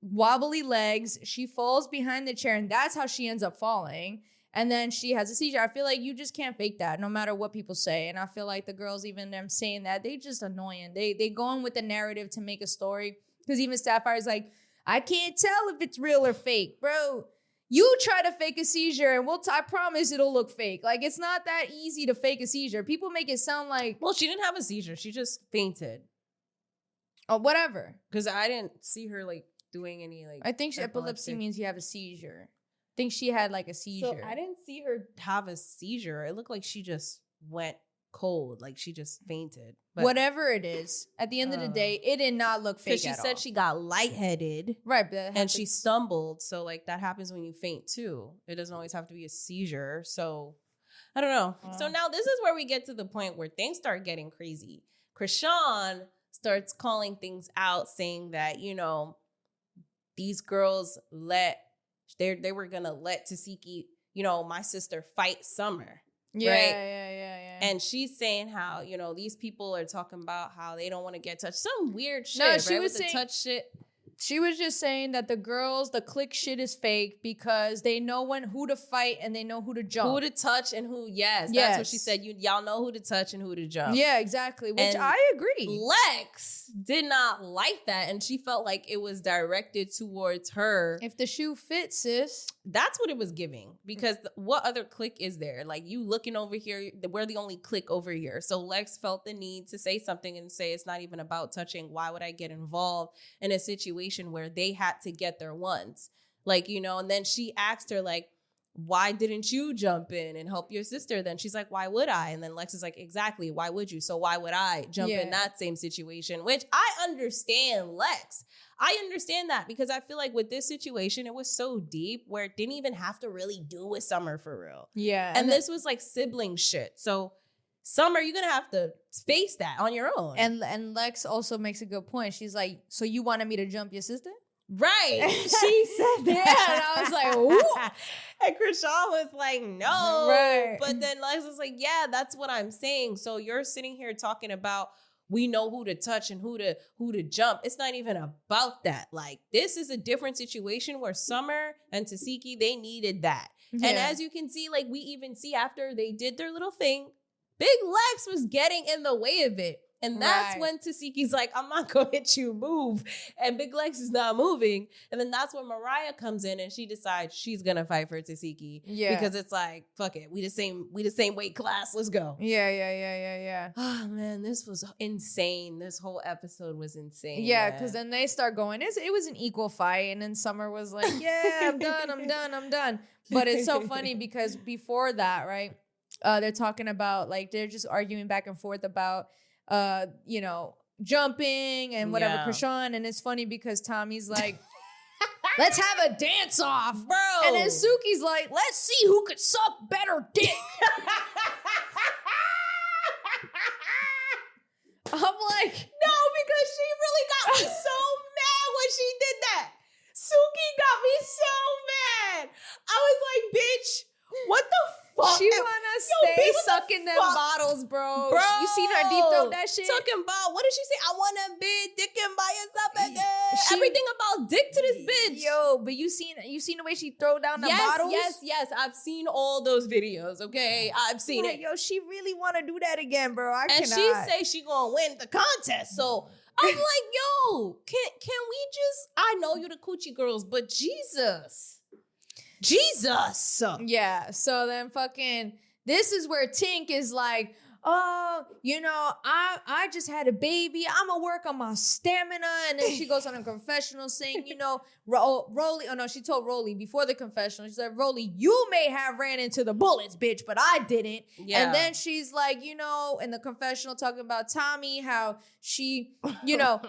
S1: wobbly legs. She falls behind the chair and that's how she ends up falling. And then she has a seizure. I feel like you just can't fake that no matter what people say. And I feel like the girls, even them saying that, they just annoying. They go on with the narrative to make a story. Because even Sapphire's like, I can't tell if it's real or fake. Bro, you try to fake a seizure and I promise it'll look fake. Like, it's not that easy to fake a seizure. People make it sound like...
S2: Well, she didn't have a seizure. She just fainted.
S1: Or whatever.
S2: Because I didn't see her, like, doing any, like...
S1: I think epilepsy means you have a seizure. I think she had, like, a seizure.
S2: So I didn't see her have a seizure. It looked like she just went cold, like she just fainted. But
S1: Whatever it is, at the end of the day, it did not look fake
S2: because she
S1: at
S2: said
S1: all.
S2: she got lightheaded,
S1: Right, but
S2: and she stumbled. So like that happens when you faint too. It doesn't always have to be a seizure. So I don't know. So now this is where we get to the point where things start getting crazy. Chrisean starts calling things out, saying that, you know, these girls they were gonna let Tesehki, you know, my sister, fight Summer.
S1: Yeah,
S2: right?
S1: yeah.
S2: And she's saying how, you know, these people are talking about how they don't want to get touched. Some weird shit,
S1: No, she
S2: right?
S1: was
S2: With the
S1: saying-
S2: touch shit.
S1: She was just saying that the click shit is fake because they know who to fight and they know who to jump.
S2: Who to touch and who, that's what she said. Y'all know who to touch and who to jump.
S1: Yeah, exactly. Which
S2: And
S1: I agree.
S2: Lex did not like that, and she felt like it was directed towards her.
S1: If the shoe fits, sis.
S2: That's what it was giving, because what other clique is there? Like, you looking over here, we're the only clique over here. So Lex felt the need to say something and say it's not even about touching. Why would I get involved in a situation where they had to get their ones? Like, you know, and then she asked her, like, why didn't you jump in and help your sister? Then she's like, why would I? And then Lex is like, exactly, why would you? So why would I jump in that same situation? Which I understand Lex. I understand that, because I feel like with this situation, it was so deep where it didn't even have to really do with Summer for real.
S1: Yeah.
S2: And this was like sibling shit. So Summer, you're going to have to face that on your own.
S1: And Lex also makes a good point. She's like, so you wanted me to jump your sister?
S2: Right. She said that.
S1: Yeah, and I was like, ooh.
S2: And Chrisean was like, no.
S1: Right.
S2: But then Lex was like, yeah, that's what I'm saying. So you're sitting here talking about we know who to touch and who to jump. It's not even about that. Like, this is a different situation where Summer and Tesehki, they needed that.
S1: Yeah.
S2: And as you can see, like, we even see after they did their little thing, Big Lex was getting in the way of it. And that's when Tesehki's like, I'm not going to hit you, move. And Big Lex is not moving. And then that's when Mariah comes in and she decides she's going to fight for Tesehki.
S1: Yeah.
S2: Because it's like, fuck it. We the same weight class. Let's go.
S1: Yeah.
S2: Oh, man, this was insane. This whole episode was insane.
S1: Yeah, because then they start going, it was an equal fight. And then Summer was like, yeah, I'm done. But it's so funny because before that, right, they're talking about, like, they're just arguing back and forth about, you know, jumping and whatever, Chrisean. And it's funny because Tommy's like, let's have a dance off,
S2: bro.
S1: And then Suki's like, let's see who could suck better dick. I'm like,
S2: no, because she really got me so mad when she did that. Suki got me so mad. I was like, bitch, what the fuck?
S1: She wanna stay sucking them bottles, bro. You seen her deep throat that shit?
S2: Talking about, what did she say? I want to be dicking by yourself again. Everything about dick to this bitch.
S1: Yo, but you seen the way she throw down the bottles?
S2: Yes. I've seen all those videos, okay? I've seen it.
S1: Yo, she really want to do that again, bro. I cannot.
S2: And she say she gonna win the contest. So I'm like, yo, can we just, I know you're the coochie girls, but Jesus.
S1: Yeah, so then fucking, this is where Tink is like, oh, you know, I just had a baby. I'm going to work on my stamina. And then she goes on a confessional saying, you know, Roly, oh no, she told Roly before the confessional, she said, Roly, you may have ran into the bullets, bitch, but I didn't. Yeah. And then she's like, you know, in the confessional talking about Tommy, how she, you know,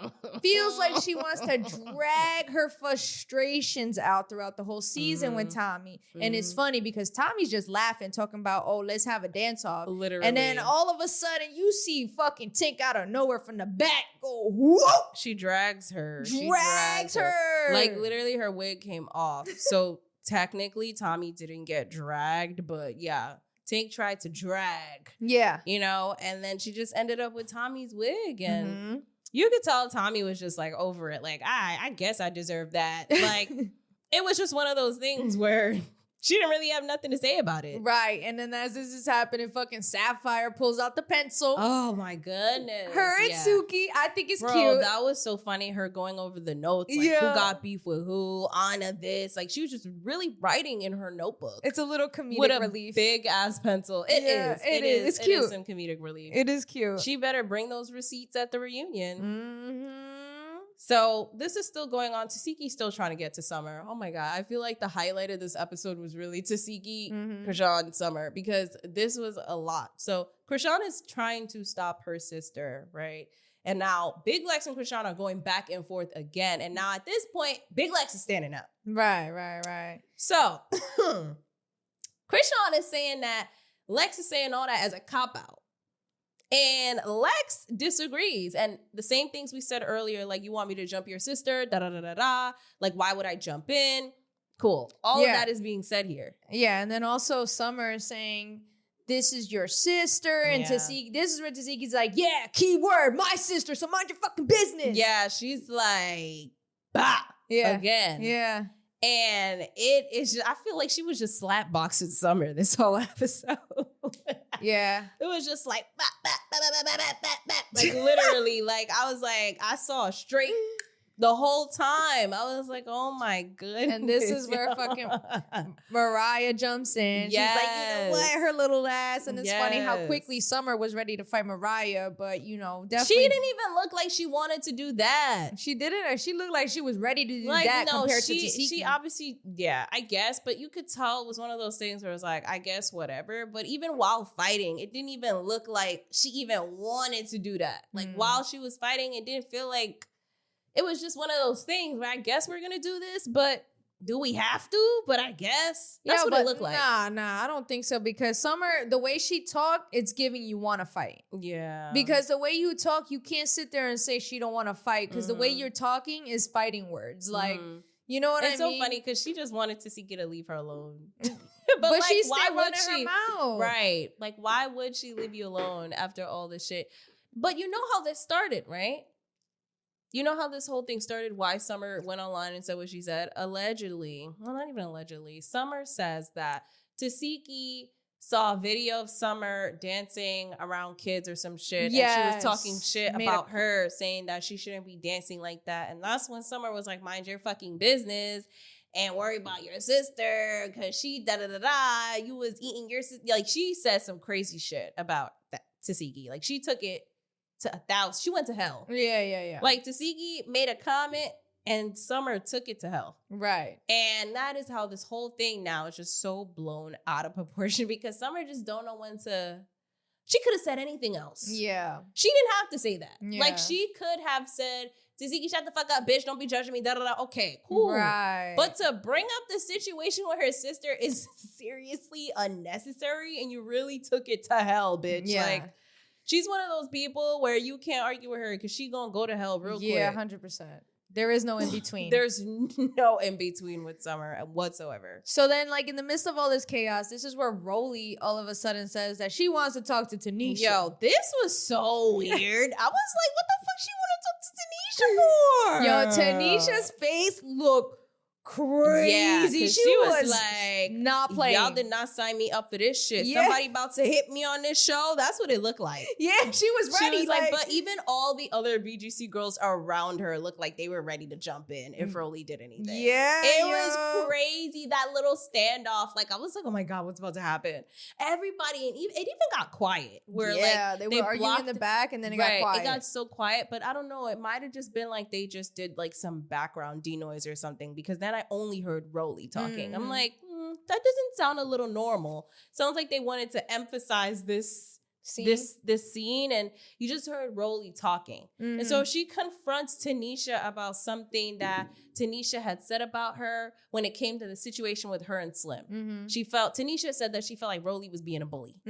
S1: feels like she wants to drag her frustrations out throughout the whole season with Tommy. And it's funny because Tommy's just laughing, talking about, oh, let's have a dance off.
S2: Literally.
S1: And then all of a sudden you see fucking Tink out of nowhere from the back go, whoop!
S2: She drags her.
S1: Drags her.
S2: Like, literally her wig came off. So technically Tommy didn't get dragged, but yeah, Tink tried to drag. Yeah. You know, and then she just ended up with Tommy's wig. And you could tell Tommy was just like over it. Like, I guess I deserve that. Like, it was just one of those things where she didn't really have nothing to say about it.
S1: Right. And then as this is happening, fucking Sapphire pulls out the pencil.
S2: Oh my goodness.
S1: Her and Suki. I think it's
S2: Bro,
S1: cute.
S2: That was so funny. Her going over the notes. Like, who got beef with who? Anna this. Like, she was just really writing in her notebook.
S1: It's a little comedic
S2: with a
S1: relief.
S2: Big ass pencil. It is.
S1: It's cute.
S2: It is some comedic relief.
S1: It is cute.
S2: She better bring those receipts at the reunion. So this is still going on. Taseki's still trying to get to Summer. Oh my God. I feel like the highlight of this episode was really Taseki, Chrisean, Summer, because this was a lot. So Chrisean is trying to stop her sister, right? And now Big Lex and Chrisean are going back and forth again. And now at this point, Big Lex is standing up.
S1: Right.
S2: So Chrisean is saying that Lex is saying all that as a cop-out. And Lex disagrees. And the same things we said earlier, like, you want me to jump your sister, da-da-da-da-da. Like, why would I jump in? Cool. All of that is being said here.
S1: Yeah, and then also Summer is saying, this is your sister. And Tesehki, this is where Taseki's like, yeah, keyword, my sister, so mind your fucking business.
S2: Yeah, she's like, bah, again.
S1: Yeah.
S2: And it is just, I feel like she was just slapboxing Summer this whole episode.
S1: Yeah.
S2: It was just like, bah, bah, bah, bah, bah, bah, bah, bah. Like literally, like I was like, I saw straight the whole time. I was like, oh my goodness.
S1: And this is where fucking Mariah jumps in. She's like, you know what, her little ass. And it's funny how quickly Summer was ready to fight Mariah, but you know, definitely.
S2: She didn't even look like she wanted to do that.
S1: She didn't. She looked like she was ready to do that compared to Tesehki.
S2: She obviously, yeah, I guess, but you could tell it was one of those things where it's like, I guess whatever. But even while fighting, it didn't even look like she even wanted to do that. Like while she was fighting, it didn't feel like. It was just one of those things where I guess we're going to do this, but do we have to? But I guess. That's what it looked like.
S1: Nah, I don't think so. Because Summer, the way she talked, it's giving you want to fight.
S2: Yeah.
S1: Because the way you talk, you can't sit there and say she don't want to fight. Because the way you're talking is fighting words. Like, you know what I mean?
S2: It's so funny because she just wanted Tesehki to leave her alone.
S1: but
S2: like,
S1: she's
S2: why
S1: still
S2: would
S1: running
S2: she?
S1: her mouth.
S2: Right. Like, why would she leave you alone after all this shit? But you know how this started, right? You know how this whole thing started? Why Summer went online and said what she said? Allegedly, well, not even allegedly, Summer says that Tesehki saw a video of Summer dancing around kids or some shit.
S1: Yes.
S2: And she was talking shit about her, saying that she shouldn't be dancing like that. And that's when Summer was like, mind your fucking business and worry about your sister because she da-da-da-da. You was eating your sister. Like, she said some crazy shit about that Tesehki. Like, she took it to 1,000. She went to hell.
S1: Yeah.
S2: Like, Tesehki made a comment and Summer took it to hell.
S1: Right.
S2: And that is how this whole thing now is just so blown out of proportion because Summer just don't know when to. She could have said anything else.
S1: Yeah.
S2: She didn't have to say that.
S1: Yeah.
S2: Like, she could have said, Tesehki, shut the fuck up, bitch. Don't be judging me. Da-da-da. Okay, cool.
S1: Right.
S2: But to bring up the situation with her sister is seriously unnecessary and you really took it to hell, bitch.
S1: Yeah.
S2: Like, she's one of those people where you can't argue with her because she gonna go to hell real quick.
S1: Yeah, 100%. There is no in between.
S2: There's no in between with Summer whatsoever.
S1: So then, like, in the midst of all this chaos, this is where Roly all of a sudden says that she wants to talk to Tanisha.
S2: Yo, this was so weird. I was like, what the fuck she want to talk to Tanisha for?
S1: Yo, Tanisha's face looked crazy.
S2: Yeah, she was like,
S1: not playing.
S2: Y'all did not sign me up for this shit.
S1: Yeah.
S2: Somebody about to hit me on this show. That's what it looked like.
S1: Yeah, she was ready.
S2: She was like, but even all the other BGC girls around her looked like they were ready to jump in if Roly did anything.
S1: Yeah,
S2: it was crazy, that little standoff. Like, I was like, oh my God, what's about to happen? Everybody, and it even got quiet. Where like
S1: they were arguing in the back, and then it got quiet.
S2: It got so quiet, but I don't know. It might have just been like they just did like some background denoise or something because then I only heard Roly talking. I'm like, that doesn't sound a little normal. Sounds like they wanted to emphasize this scene, and you just heard Roly talking. And so she confronts Tanisha about something that Tanisha had said about her when it came to the situation with her and Slim. Tanisha said that she felt like Roly was being a bully.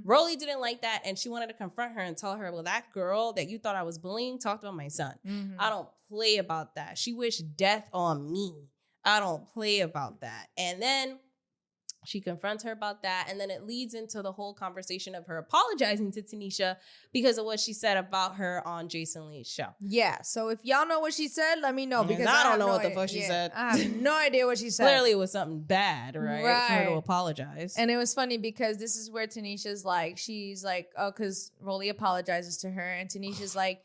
S2: Roly didn't like that, and she wanted to confront her and tell her, well, that girl that you thought I was bullying talked about my son. I don't play about that. She wished death on me. I don't play about that. And then she confronts her about that. And then it leads into the whole conversation of her apologizing to Tanisha because of what she said about her on Jason Lee's show.
S1: Yeah. So if y'all know what she said, let me know because
S2: I don't know what the fuck she said.
S1: I have no idea what she said.
S2: Clearly it was something bad, right? For her to apologize.
S1: And it was funny because this is where Tanisha's like, she's like, oh, because Roly apologizes to her. And Tanisha's like,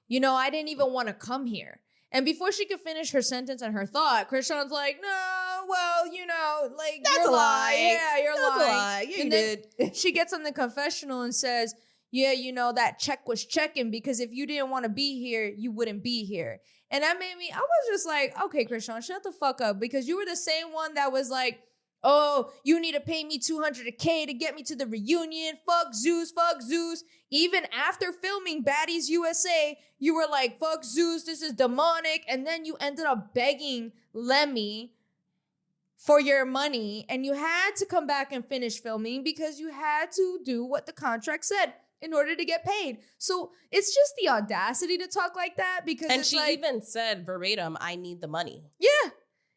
S1: you know, I didn't even want to come here. And before she could finish her sentence and her thought, Chrisean's like, no, well, you know, like,
S2: that's a lie.
S1: Yeah, you're lying.
S2: That's a lie. Yeah, you did.
S1: She gets on the confessional and says, yeah, you know, that check was checking because if you didn't want to be here, you wouldn't be here. And that made me, I was just like, okay, Chrisean, shut the fuck up, because you were the same one that was like, oh, you need to pay me $200K to get me to the reunion. Fuck Zeus, fuck Zeus. Even after filming Baddies USA, you were like, fuck Zeus, this is demonic. And then you ended up begging Lemmy for your money, and you had to come back and finish filming because you had to do what the contract said in order to get paid. So it's just the audacity to talk like that, because
S2: And
S1: it's
S2: she
S1: like,
S2: even said verbatim, I need the money.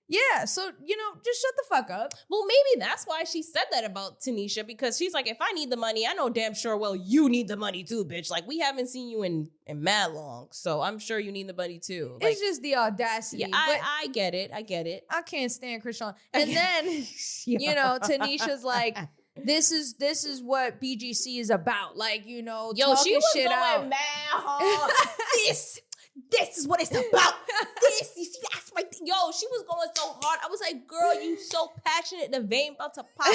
S1: yeah. So, you know, just shut the fuck up.
S2: Well, maybe that's why she said that about Tanisha, because she's like, if I need the money, I know damn sure well you need the money too, bitch. Like, we haven't seen you in mad long, so I'm sure you need the money too. Like,
S1: It's just the audacity.
S2: yeah,
S1: but
S2: I get it. I get it.
S1: I can't stand Chrisean. And then, you know, Tanisha's like, this is what BGC is about. Like, you know,
S2: Yo,
S1: talking
S2: she was
S1: shit
S2: going
S1: out.
S2: mad hard. This is what it's about. This, you see, that's my thing. Yo, she was going so hard. I was like, girl, you so passionate. The vein about to pop out.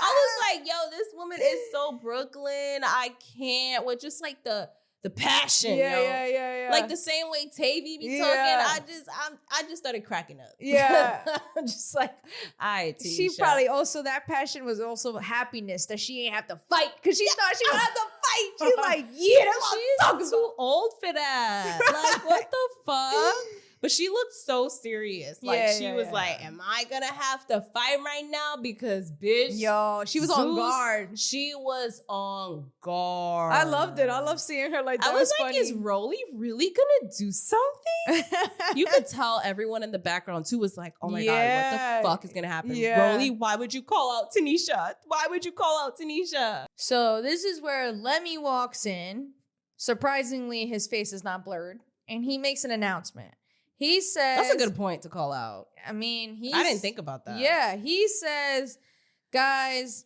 S2: I was like, yo, this woman is so Brooklyn. I can't. With just like the passion,
S1: Yeah.
S2: Like the same way Tavy be talking.
S1: Yeah.
S2: I just started cracking up.
S1: Yeah.
S2: I'm just like, all right, Tanisha.
S1: She probably also, that passion was also happiness that she ain't have to fight, because she thought she would have to fight. She's like, yeah, that's what I'm talking
S2: She's
S1: about.
S2: too old for that. Like, what the fuck? But she looked so serious. Like,
S1: Yeah,
S2: she
S1: yeah,
S2: was
S1: yeah.
S2: like, am I gonna have to fight right now? Because, bitch.
S1: Yo, she was on
S2: Zeus,
S1: guard.
S2: She was on guard.
S1: I loved it. I love seeing her like that.
S2: I was like,
S1: funny.
S2: is Roly really gonna do something? You could tell everyone in the background too was like, oh my God, what the fuck is gonna happen?
S1: Yeah.
S2: Roly, why would you call out Tanisha? Why would you call out Tanisha?
S1: So this is where Lemmy walks in. Surprisingly, his face is not blurred, and he makes an announcement. He says,
S2: That's a good point to call out.
S1: I mean,
S2: I didn't think about that.
S1: Yeah, he says, guys,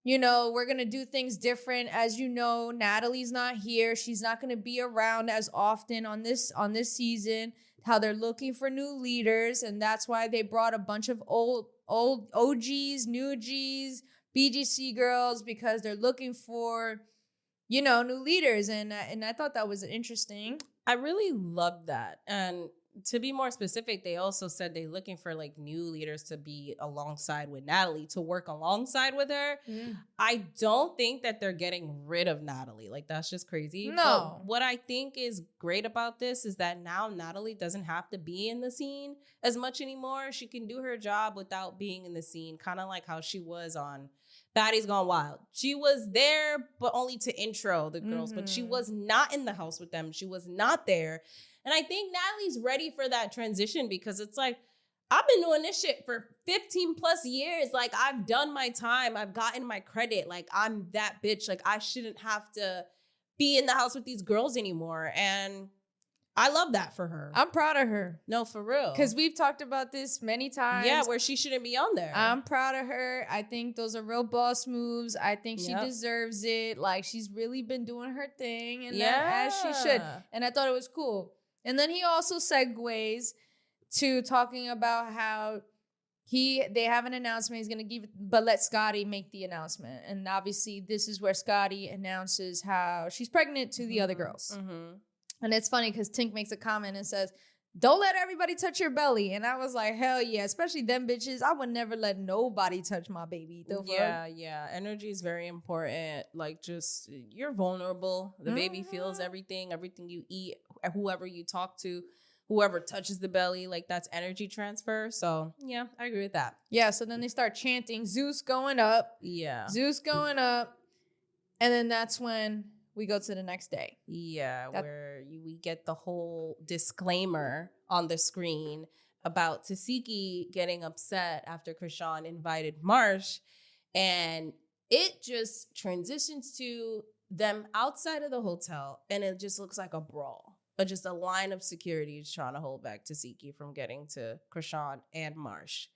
S1: you know, we're going to do things different. As you know, Natalie's not here. She's not going to be around as often on this season. How they're looking for new leaders, and that's why they brought a bunch of old OGs, new Gs, BGC girls, because they're looking for, you know, new leaders. And I thought that was interesting.
S2: I really loved that. And to be more specific, they also said they're looking for like new leaders to be alongside with Natalie, to work alongside with her. I don't think that they're getting rid of Natalie. Like, that's just crazy.
S1: No.
S2: But what I think is great about this is that now Natalie doesn't have to be in the scene as much anymore. She can do her job without being in the scene, kind of like how she was on Baddies Gone Wild. She was there, but only to intro the girls, but she was not in the house with them. She was not there. And I think Natalie's ready for that transition, because it's like, I've been doing this shit for 15 plus years. Like, I've done my time. I've gotten my credit. Like, I'm that bitch. Like, I shouldn't have to be in the house with these girls anymore. And I love that for her.
S1: I'm proud of her.
S2: No, for real.
S1: Because we've talked about this many times.
S2: Yeah, where she shouldn't be on there.
S1: I'm proud of her. I think those are real boss moves. I think she deserves it. Like, she's really been doing her thing, and as she should. And I thought it was cool. And then he also segues to talking about how they have an announcement he's gonna give, but let Scotty make the announcement. And obviously, this is where Scotty announces how she's pregnant to the other girls. And it's funny because Tink makes a comment and says, don't let everybody touch your belly. And I was like, hell yeah, especially them bitches. I would never let nobody touch my baby.
S2: Yeah. Energy is very important. Like, just, you're vulnerable. The baby feels everything you eat, whoever you talk to, whoever touches the belly, like, that's energy transfer. So yeah, I agree with that.
S1: Yeah, so then they start chanting, Zeus going up.
S2: Yeah.
S1: Zeus going up. And then that's when we go to the next day.
S2: Yeah, we get the whole disclaimer on the screen about Tesehki getting upset after Chrisean invited Marsh. And it just transitions to them outside of the hotel, and it just looks like a brawl. But just a line of security is trying to hold back Tesehki from getting to Chrisean and Marsh.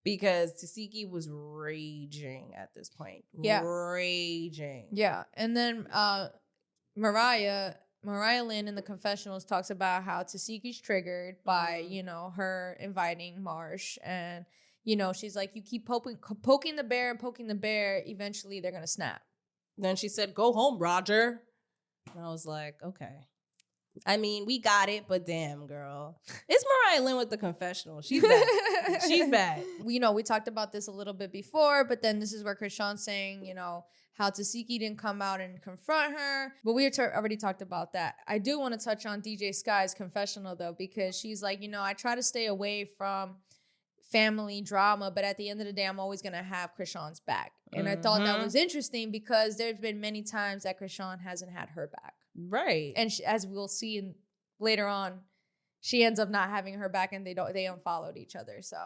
S2: Because Tesehki was raging at this point.
S1: Yeah.
S2: Raging.
S1: Yeah. And then Mariah Lynn in the confessionals talks about how Tesehki's triggered by, you know, her inviting Marsh. And, you know, she's like, you keep poking the bear and poking the bear, eventually they're going to snap.
S2: Then she said, "Go home, Roger." And I was like, okay. I mean, we got it, but damn, girl. It's Mariah Lynn with the confessional. She's bad. She's bad.
S1: We talked about this a little bit before, but then this is where Chrisean's saying, how Tesehki didn't come out and confront her. But we already talked about that. I do want to touch on DJ Sky's confessional, though, because she's like, I try to stay away from family drama, but at the end of the day, I'm always going to have Chrisean's back. And I thought that was interesting because there's been many times that Chrisean hasn't had her back.
S2: Right.
S1: And as we'll see later on, she ends up not having her back and they unfollowed each other. So,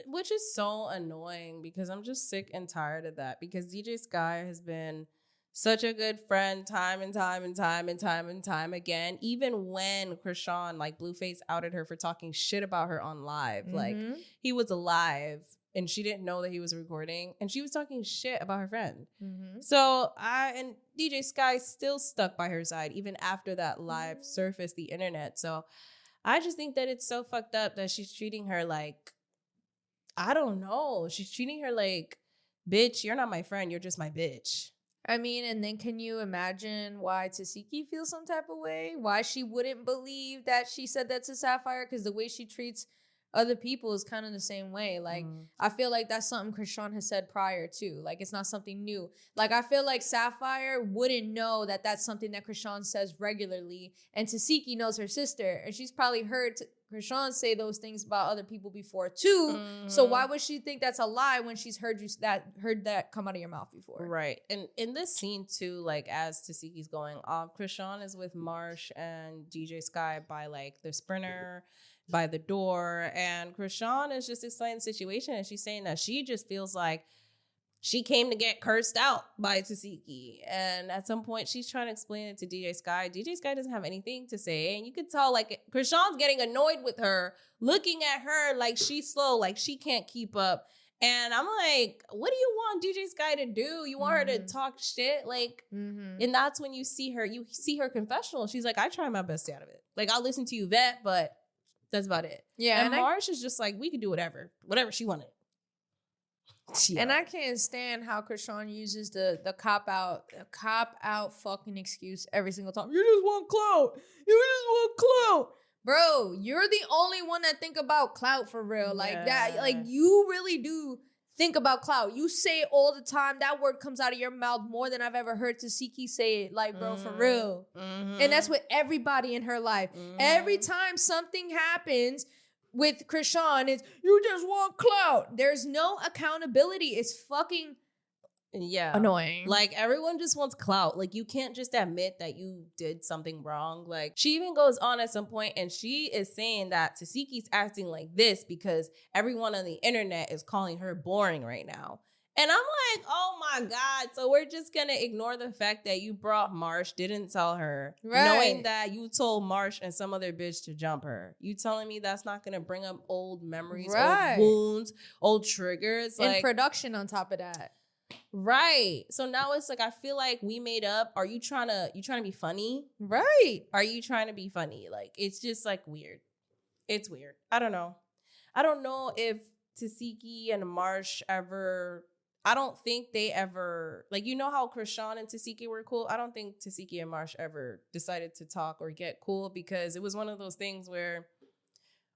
S2: which is so annoying because I'm just sick and tired of that, because DJ Sky has been such a good friend time and time again. Even when Chrisean, like Blueface, outed her for talking shit about her on live. Like, he was live and she didn't know that he was recording and she was talking shit about her friend. So and DJ Sky still stuck by her side even after that live surfaced the internet. So I just think that it's so fucked up that she's treating her like, I don't know. She's treating her like, bitch, you're not my friend. You're just my bitch.
S1: I mean, and then can you imagine why Tesehki feels some type of way? Why she wouldn't believe that she said that to Sapphire? Because the way she treats other people is kind of the same way. Like, I feel like that's something Chrisean has said prior too. Like, it's not something new. Like, I feel like Sapphire wouldn't know that that's something that Chrisean says regularly. And Tesehki knows her sister. And she's probably heard Chrisean say those things about other people before too. So why would she think that's a lie when she's heard that come out of your mouth before?
S2: Right. And in this scene too, like as Tesehki's going off, Chrisean is with Marsh and DJ Sky by like the sprinter, by the door, and Chrisean is just explaining the situation, and she's saying that she just feels like she came to get cursed out by Tesehki. And at some point, she's trying to explain it to DJ Sky. DJ Sky doesn't have anything to say. And you could tell, like, Chrisean's getting annoyed with her, looking at her like she's slow, like she can't keep up. And I'm like, what do you want DJ Sky to do? You want her to talk shit? Like, and that's when you see her confessional. She's like, I try my best out of it. Like, I'll listen to you vet, but that's about it. Yeah. And Marsh is just like, we could do whatever she wanted. Yeah.
S1: And I can't stand how Chrisean uses the cop out fucking excuse every single time. You just want clout. Bro, you're the only one that think about clout for real. Like that. Like, you really do think about clout. You say it all the time. That word comes out of your mouth more than I've ever heard Tesehki say it. Like, bro, for real. And that's with everybody in her life. Every time something happens with Chrisean, it's, you just want clout. There's no accountability. It's fucking annoying.
S2: Like, everyone just wants clout. Like, you can't just admit that you did something wrong. Like, she even goes on at some point and she is saying that Tesehki's acting like this because everyone on the internet is calling her boring right now. And I'm like, oh my God. So we're just going to ignore the fact that you brought Marsh, didn't tell her, knowing that you told Marsh and some other bitch to jump her. You telling me that's not going to bring up old memories, old wounds, old triggers?
S1: And production on top of that.
S2: Right. So now it's like, I feel like we made up. Are you trying to be funny?
S1: Right.
S2: Are you trying to be funny? Like, it's just like weird. It's weird. I don't know. I don't know if Tesehki and Marsh I don't think they ever, like, you know how Chrisean and Tesehki were cool? I don't think Tesehki and Marsh ever decided to talk or get cool, because it was one of those things where,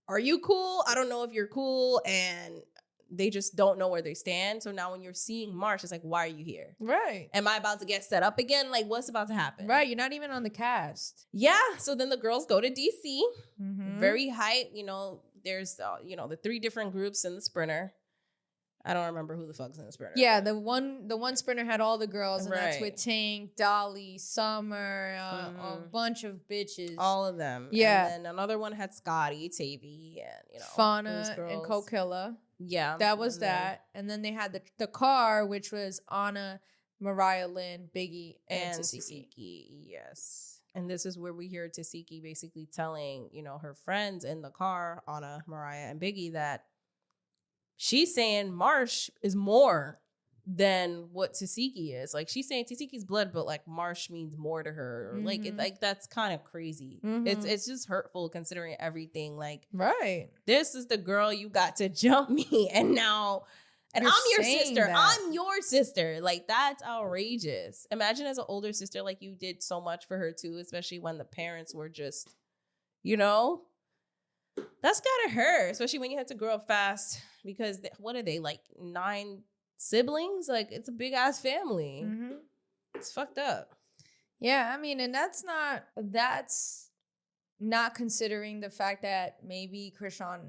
S2: are you cool? I don't know if you're cool. And they just don't know where they stand. So now when you're seeing Marsh, it's like, why are you here?
S1: Right.
S2: Am I about to get set up again? Like, what's about to happen?
S1: Right. You're not even on the cast.
S2: Yeah. So then the girls go to DC. Very hype. You know, there's, the 3 different groups in the sprinter. I don't remember who the fuck's in the sprinter.
S1: Yeah, the one sprinter had all the girls, and that's with Tink, Dolly, Summer, a bunch of bitches.
S2: All of them. Yeah. And then another one had Scotty, Tavy, and,
S1: Fauna and Co-Killer.
S2: Yeah.
S1: That was that. And then they had the car, which was Anna, Mariah Lynn, Biggie, and Tesehki.
S2: Yes. And this is where we hear Tesehki basically telling, her friends in the car, Anna, Mariah, and Biggie, that she's saying Marsh is more than what Tesehki is. Like, she's saying Tesehki's blood, but like Marsh means more to her. Like, that's kind of crazy. It's just hurtful considering everything. Like,
S1: right,
S2: this is the girl you got to jump me, and now And
S1: You're
S2: I'm your
S1: saying
S2: sister.
S1: that.
S2: I'm your sister. Like, that's outrageous. Imagine as an older sister, like, you did so much for her too, especially when the parents were just, you know, that's gotta hurt, especially when you had to grow up fast because what are they, like 9 siblings? Like, it's a big ass family.
S1: Mm-hmm.
S2: It's fucked up.
S1: Yeah, I mean, and that's not considering the fact that maybe Chrisean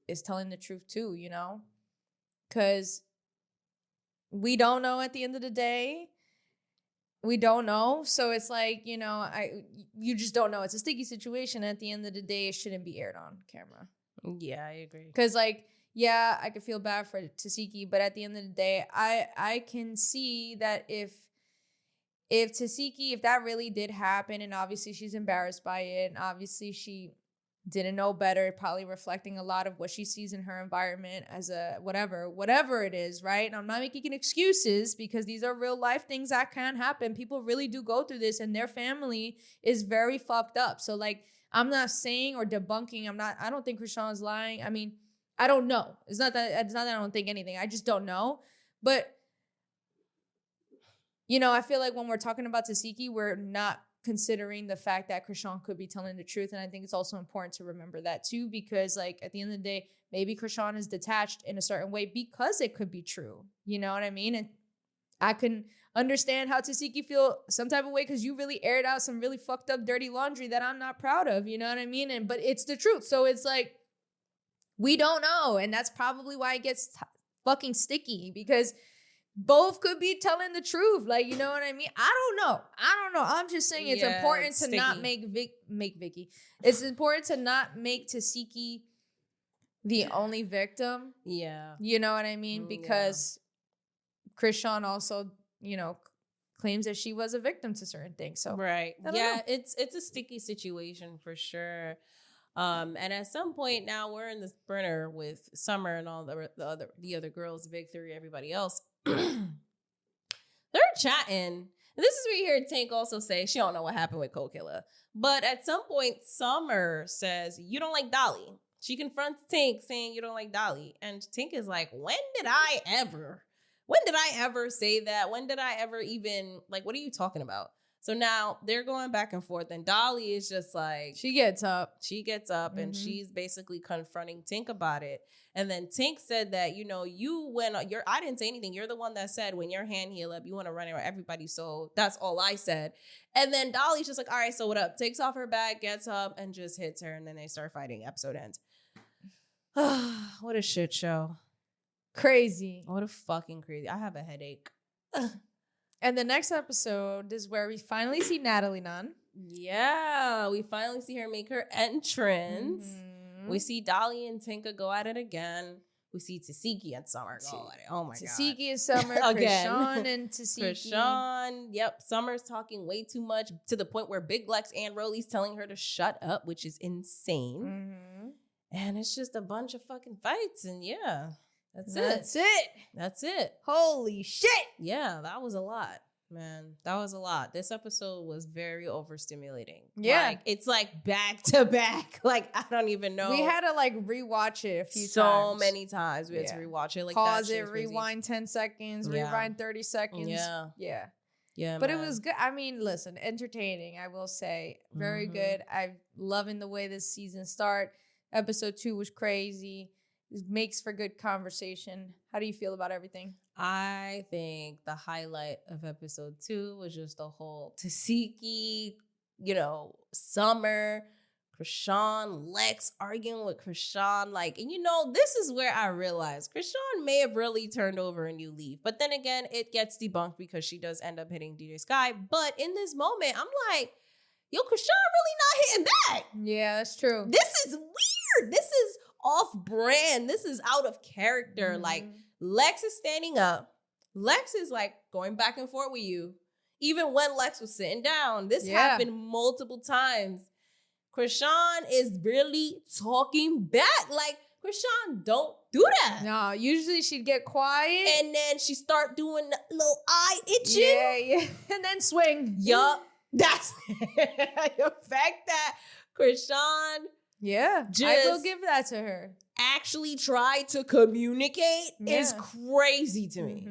S1: is telling the truth too, you know? Because we don't know at the end of the day. We don't know. So it's like, you know, you just don't know. It's a sticky situation. At the end of the day, it shouldn't be aired on camera.
S2: Yeah, I agree.
S1: Because, like, yeah, I could feel bad for Tesehki, but at the end of the day, I can see that if Tesehki, if that really did happen, and obviously she's embarrassed by it, and obviously she didn't know better, probably reflecting a lot of what she sees in her environment as a whatever it is, right? And I'm not making excuses because these are real life things that can happen. People really do go through this, and their family is very fucked up. So, like, I'm not saying or debunking. I don't think Chrisean's lying. I mean, I don't know. It's not that I don't think anything. I just don't know. But, you know, I feel like when we're talking about Tesehki, we're not considering the fact that Chrisean could be telling the truth. And I think it's also important to remember that too, because, like, at the end of the day, maybe Chrisean is detached in a certain way because it could be true. You know what I mean? And I can understand how Tesehki feel some type of way because you really aired out some really fucked up dirty laundry that I'm not proud of. You know what I mean? But it's the truth. So it's like, we don't know. And that's probably why it gets fucking sticky, because both could be telling the truth. Like, you know what I mean? I don't know. I'm just saying it's important to not make Vicky. It's important to not make Tesehki the only victim.
S2: Yeah.
S1: You know what I mean? Because Chrisean also, you know, claims that she was a victim to certain things. So
S2: right.
S1: I don't
S2: Yeah,
S1: know.
S2: it's a sticky situation for sure. And at some point now we're in the sprinter with Summer and all the other girls, the big three, everybody else. They're chatting. And this is where you hear Tink also say she don't know what happened with Co-Killer. But at some point, Summer says, you don't like Dolly. She confronts Tink saying you don't like Dolly. And Tink is like, when did I ever say that? When did I ever even, like, what are you talking about? So now they're going back and forth, and Dolly is just like,
S1: She gets up
S2: and she's basically confronting Tink about it. And then Tink said that, you know, I didn't say anything. You're the one that said when your hand heal up, you want to run around everybody. So that's all I said. And then Dolly's just like, all right, so what up? Takes off her bag, gets up, and just hits her. And then they start fighting. Episode ends. What a shit show.
S1: crazy.
S2: What a fucking crazy. I have a headache.
S1: And the next episode is where we finally see Natalie Nunn.
S2: Yeah, we finally see her make her entrance.
S1: Mm-hmm.
S2: We see Dolly and Tinka go at it again. We see Tesehki and Summer go at it. Oh my god.
S1: Tesehki and Summer,
S2: Again.
S1: Chrisean and Tesehki.
S2: Chrisean, yep. Summer's talking way too much to the point where Big Lex and Roly's telling her to shut up, which is insane.
S1: Mm-hmm.
S2: And it's just a bunch of fucking fights. And yeah, that's it.
S1: Holy shit.
S2: Yeah, that was a lot. Man, that was a lot. This episode was very overstimulating.
S1: Yeah.
S2: Like, it's like back to back. Like, I don't even know.
S1: We had to like rewatch it a few times.
S2: So many times we had to rewatch it. Like,
S1: pause
S2: that
S1: it, rewind 10 seconds,
S2: Yeah.
S1: rewind 30 seconds.
S2: Yeah.
S1: But it was good. I mean, listen, entertaining, I will say. Very good. I'm loving the way this season start. Episode 2 was crazy. It makes for good conversation. How do you feel about everything?
S2: I think the highlight of episode 2 was just the whole Tesehki, you know, Summer, Chrisean, Lex arguing with Chrisean. Like, and you know, this is where I realized Chrisean may have really turned over a new leaf. But then again, it gets debunked because she does end up hitting DJ Sky. But in this moment, I'm like, yo, Chrisean really not hitting back.
S1: Yeah, that's true.
S2: This is weird. This is off brand. This is out of character. Like, Lex is standing up. Lex is like going back and forth with you. Even when Lex was sitting down, this happened multiple times. Chrisean is really talking back. Like, Chrisean, don't do that.
S1: No, usually she'd get quiet.
S2: And then she start doing the little eye itching.
S1: Yeah. And then swing.
S2: Yup. That's the fact that Chrisean
S1: Yeah, I will give that to her.
S2: Actually try to communicate is crazy to me.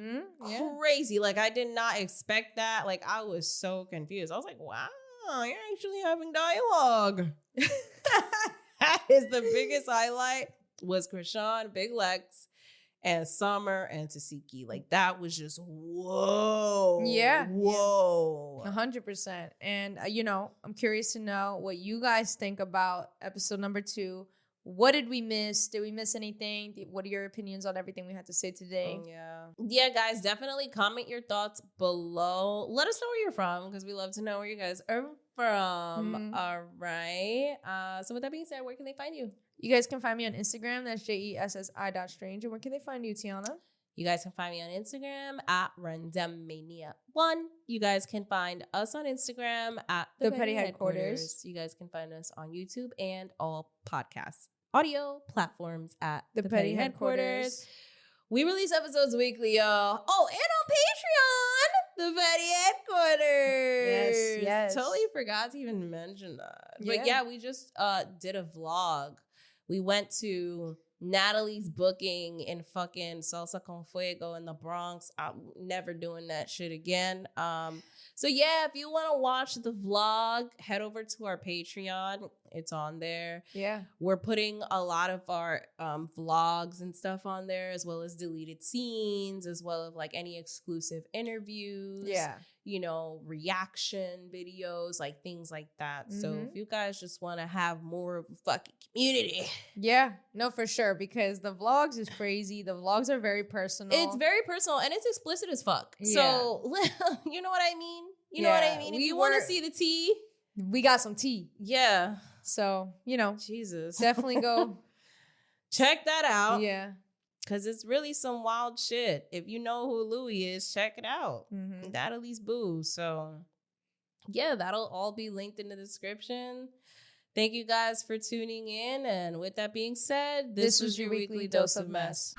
S2: Crazy. Like, I did not expect that. Like, I was so confused. I was like, wow, you're actually having dialogue. That is the biggest highlight was Chrisean, Big Lex, and Summer and Tesehki. Like, that was just whoa.
S1: Yeah.
S2: Whoa.
S1: 100%. And, I'm curious to know what you guys think about episode number 2. What did we miss? Did we miss anything? What are your opinions on everything we had to say today?
S2: Yeah, guys, definitely comment your thoughts below. Let us know where you're from because we love to know where you guys are from. All right. So with that being said, where can they find you?
S1: You guys can find me on Instagram. That's JESSI.strange. And where can they find you, Tiana?
S2: You guys can find me on Instagram at randommania1. You guys can find us on Instagram at
S1: The Petty Headquarters.
S2: You guys can find us on YouTube and all podcast audio platforms at
S1: The Petty Headquarters.
S2: We release episodes weekly, y'all. Oh, and on Patreon, The Petty Headquarters.
S1: Yes.
S2: Totally forgot to even mention that.
S1: Yeah.
S2: But yeah, we just did a vlog. We went to Natalie's booking in fucking Salsa Con Fuego in the Bronx. I'm never doing that shit again. So yeah, if you want to watch the vlog, head over to our Patreon. It's on there.
S1: Yeah.
S2: We're putting a lot of our vlogs and stuff on there, as well as deleted scenes, as well as like any exclusive interviews.
S1: Yeah.
S2: Reaction videos, like things like that. So if you guys just want to have more of a fucking community.
S1: Yeah, no, for sure. Because the vlogs is crazy. The vlogs are very personal.
S2: It's very personal and it's explicit as fuck.
S1: Yeah.
S2: So, you know what I mean? You know what I mean? If you want to see the tea.
S1: We got some tea.
S2: Yeah.
S1: So,
S2: Jesus.
S1: definitely go.
S2: Check that out.
S1: Yeah.
S2: Because it's really some wild shit. If you know who Louis is, check it out. Natalie's boo. So, yeah, that'll all be linked in the description. Thank you guys for tuning in. And with that being said, this was your weekly dose of mess.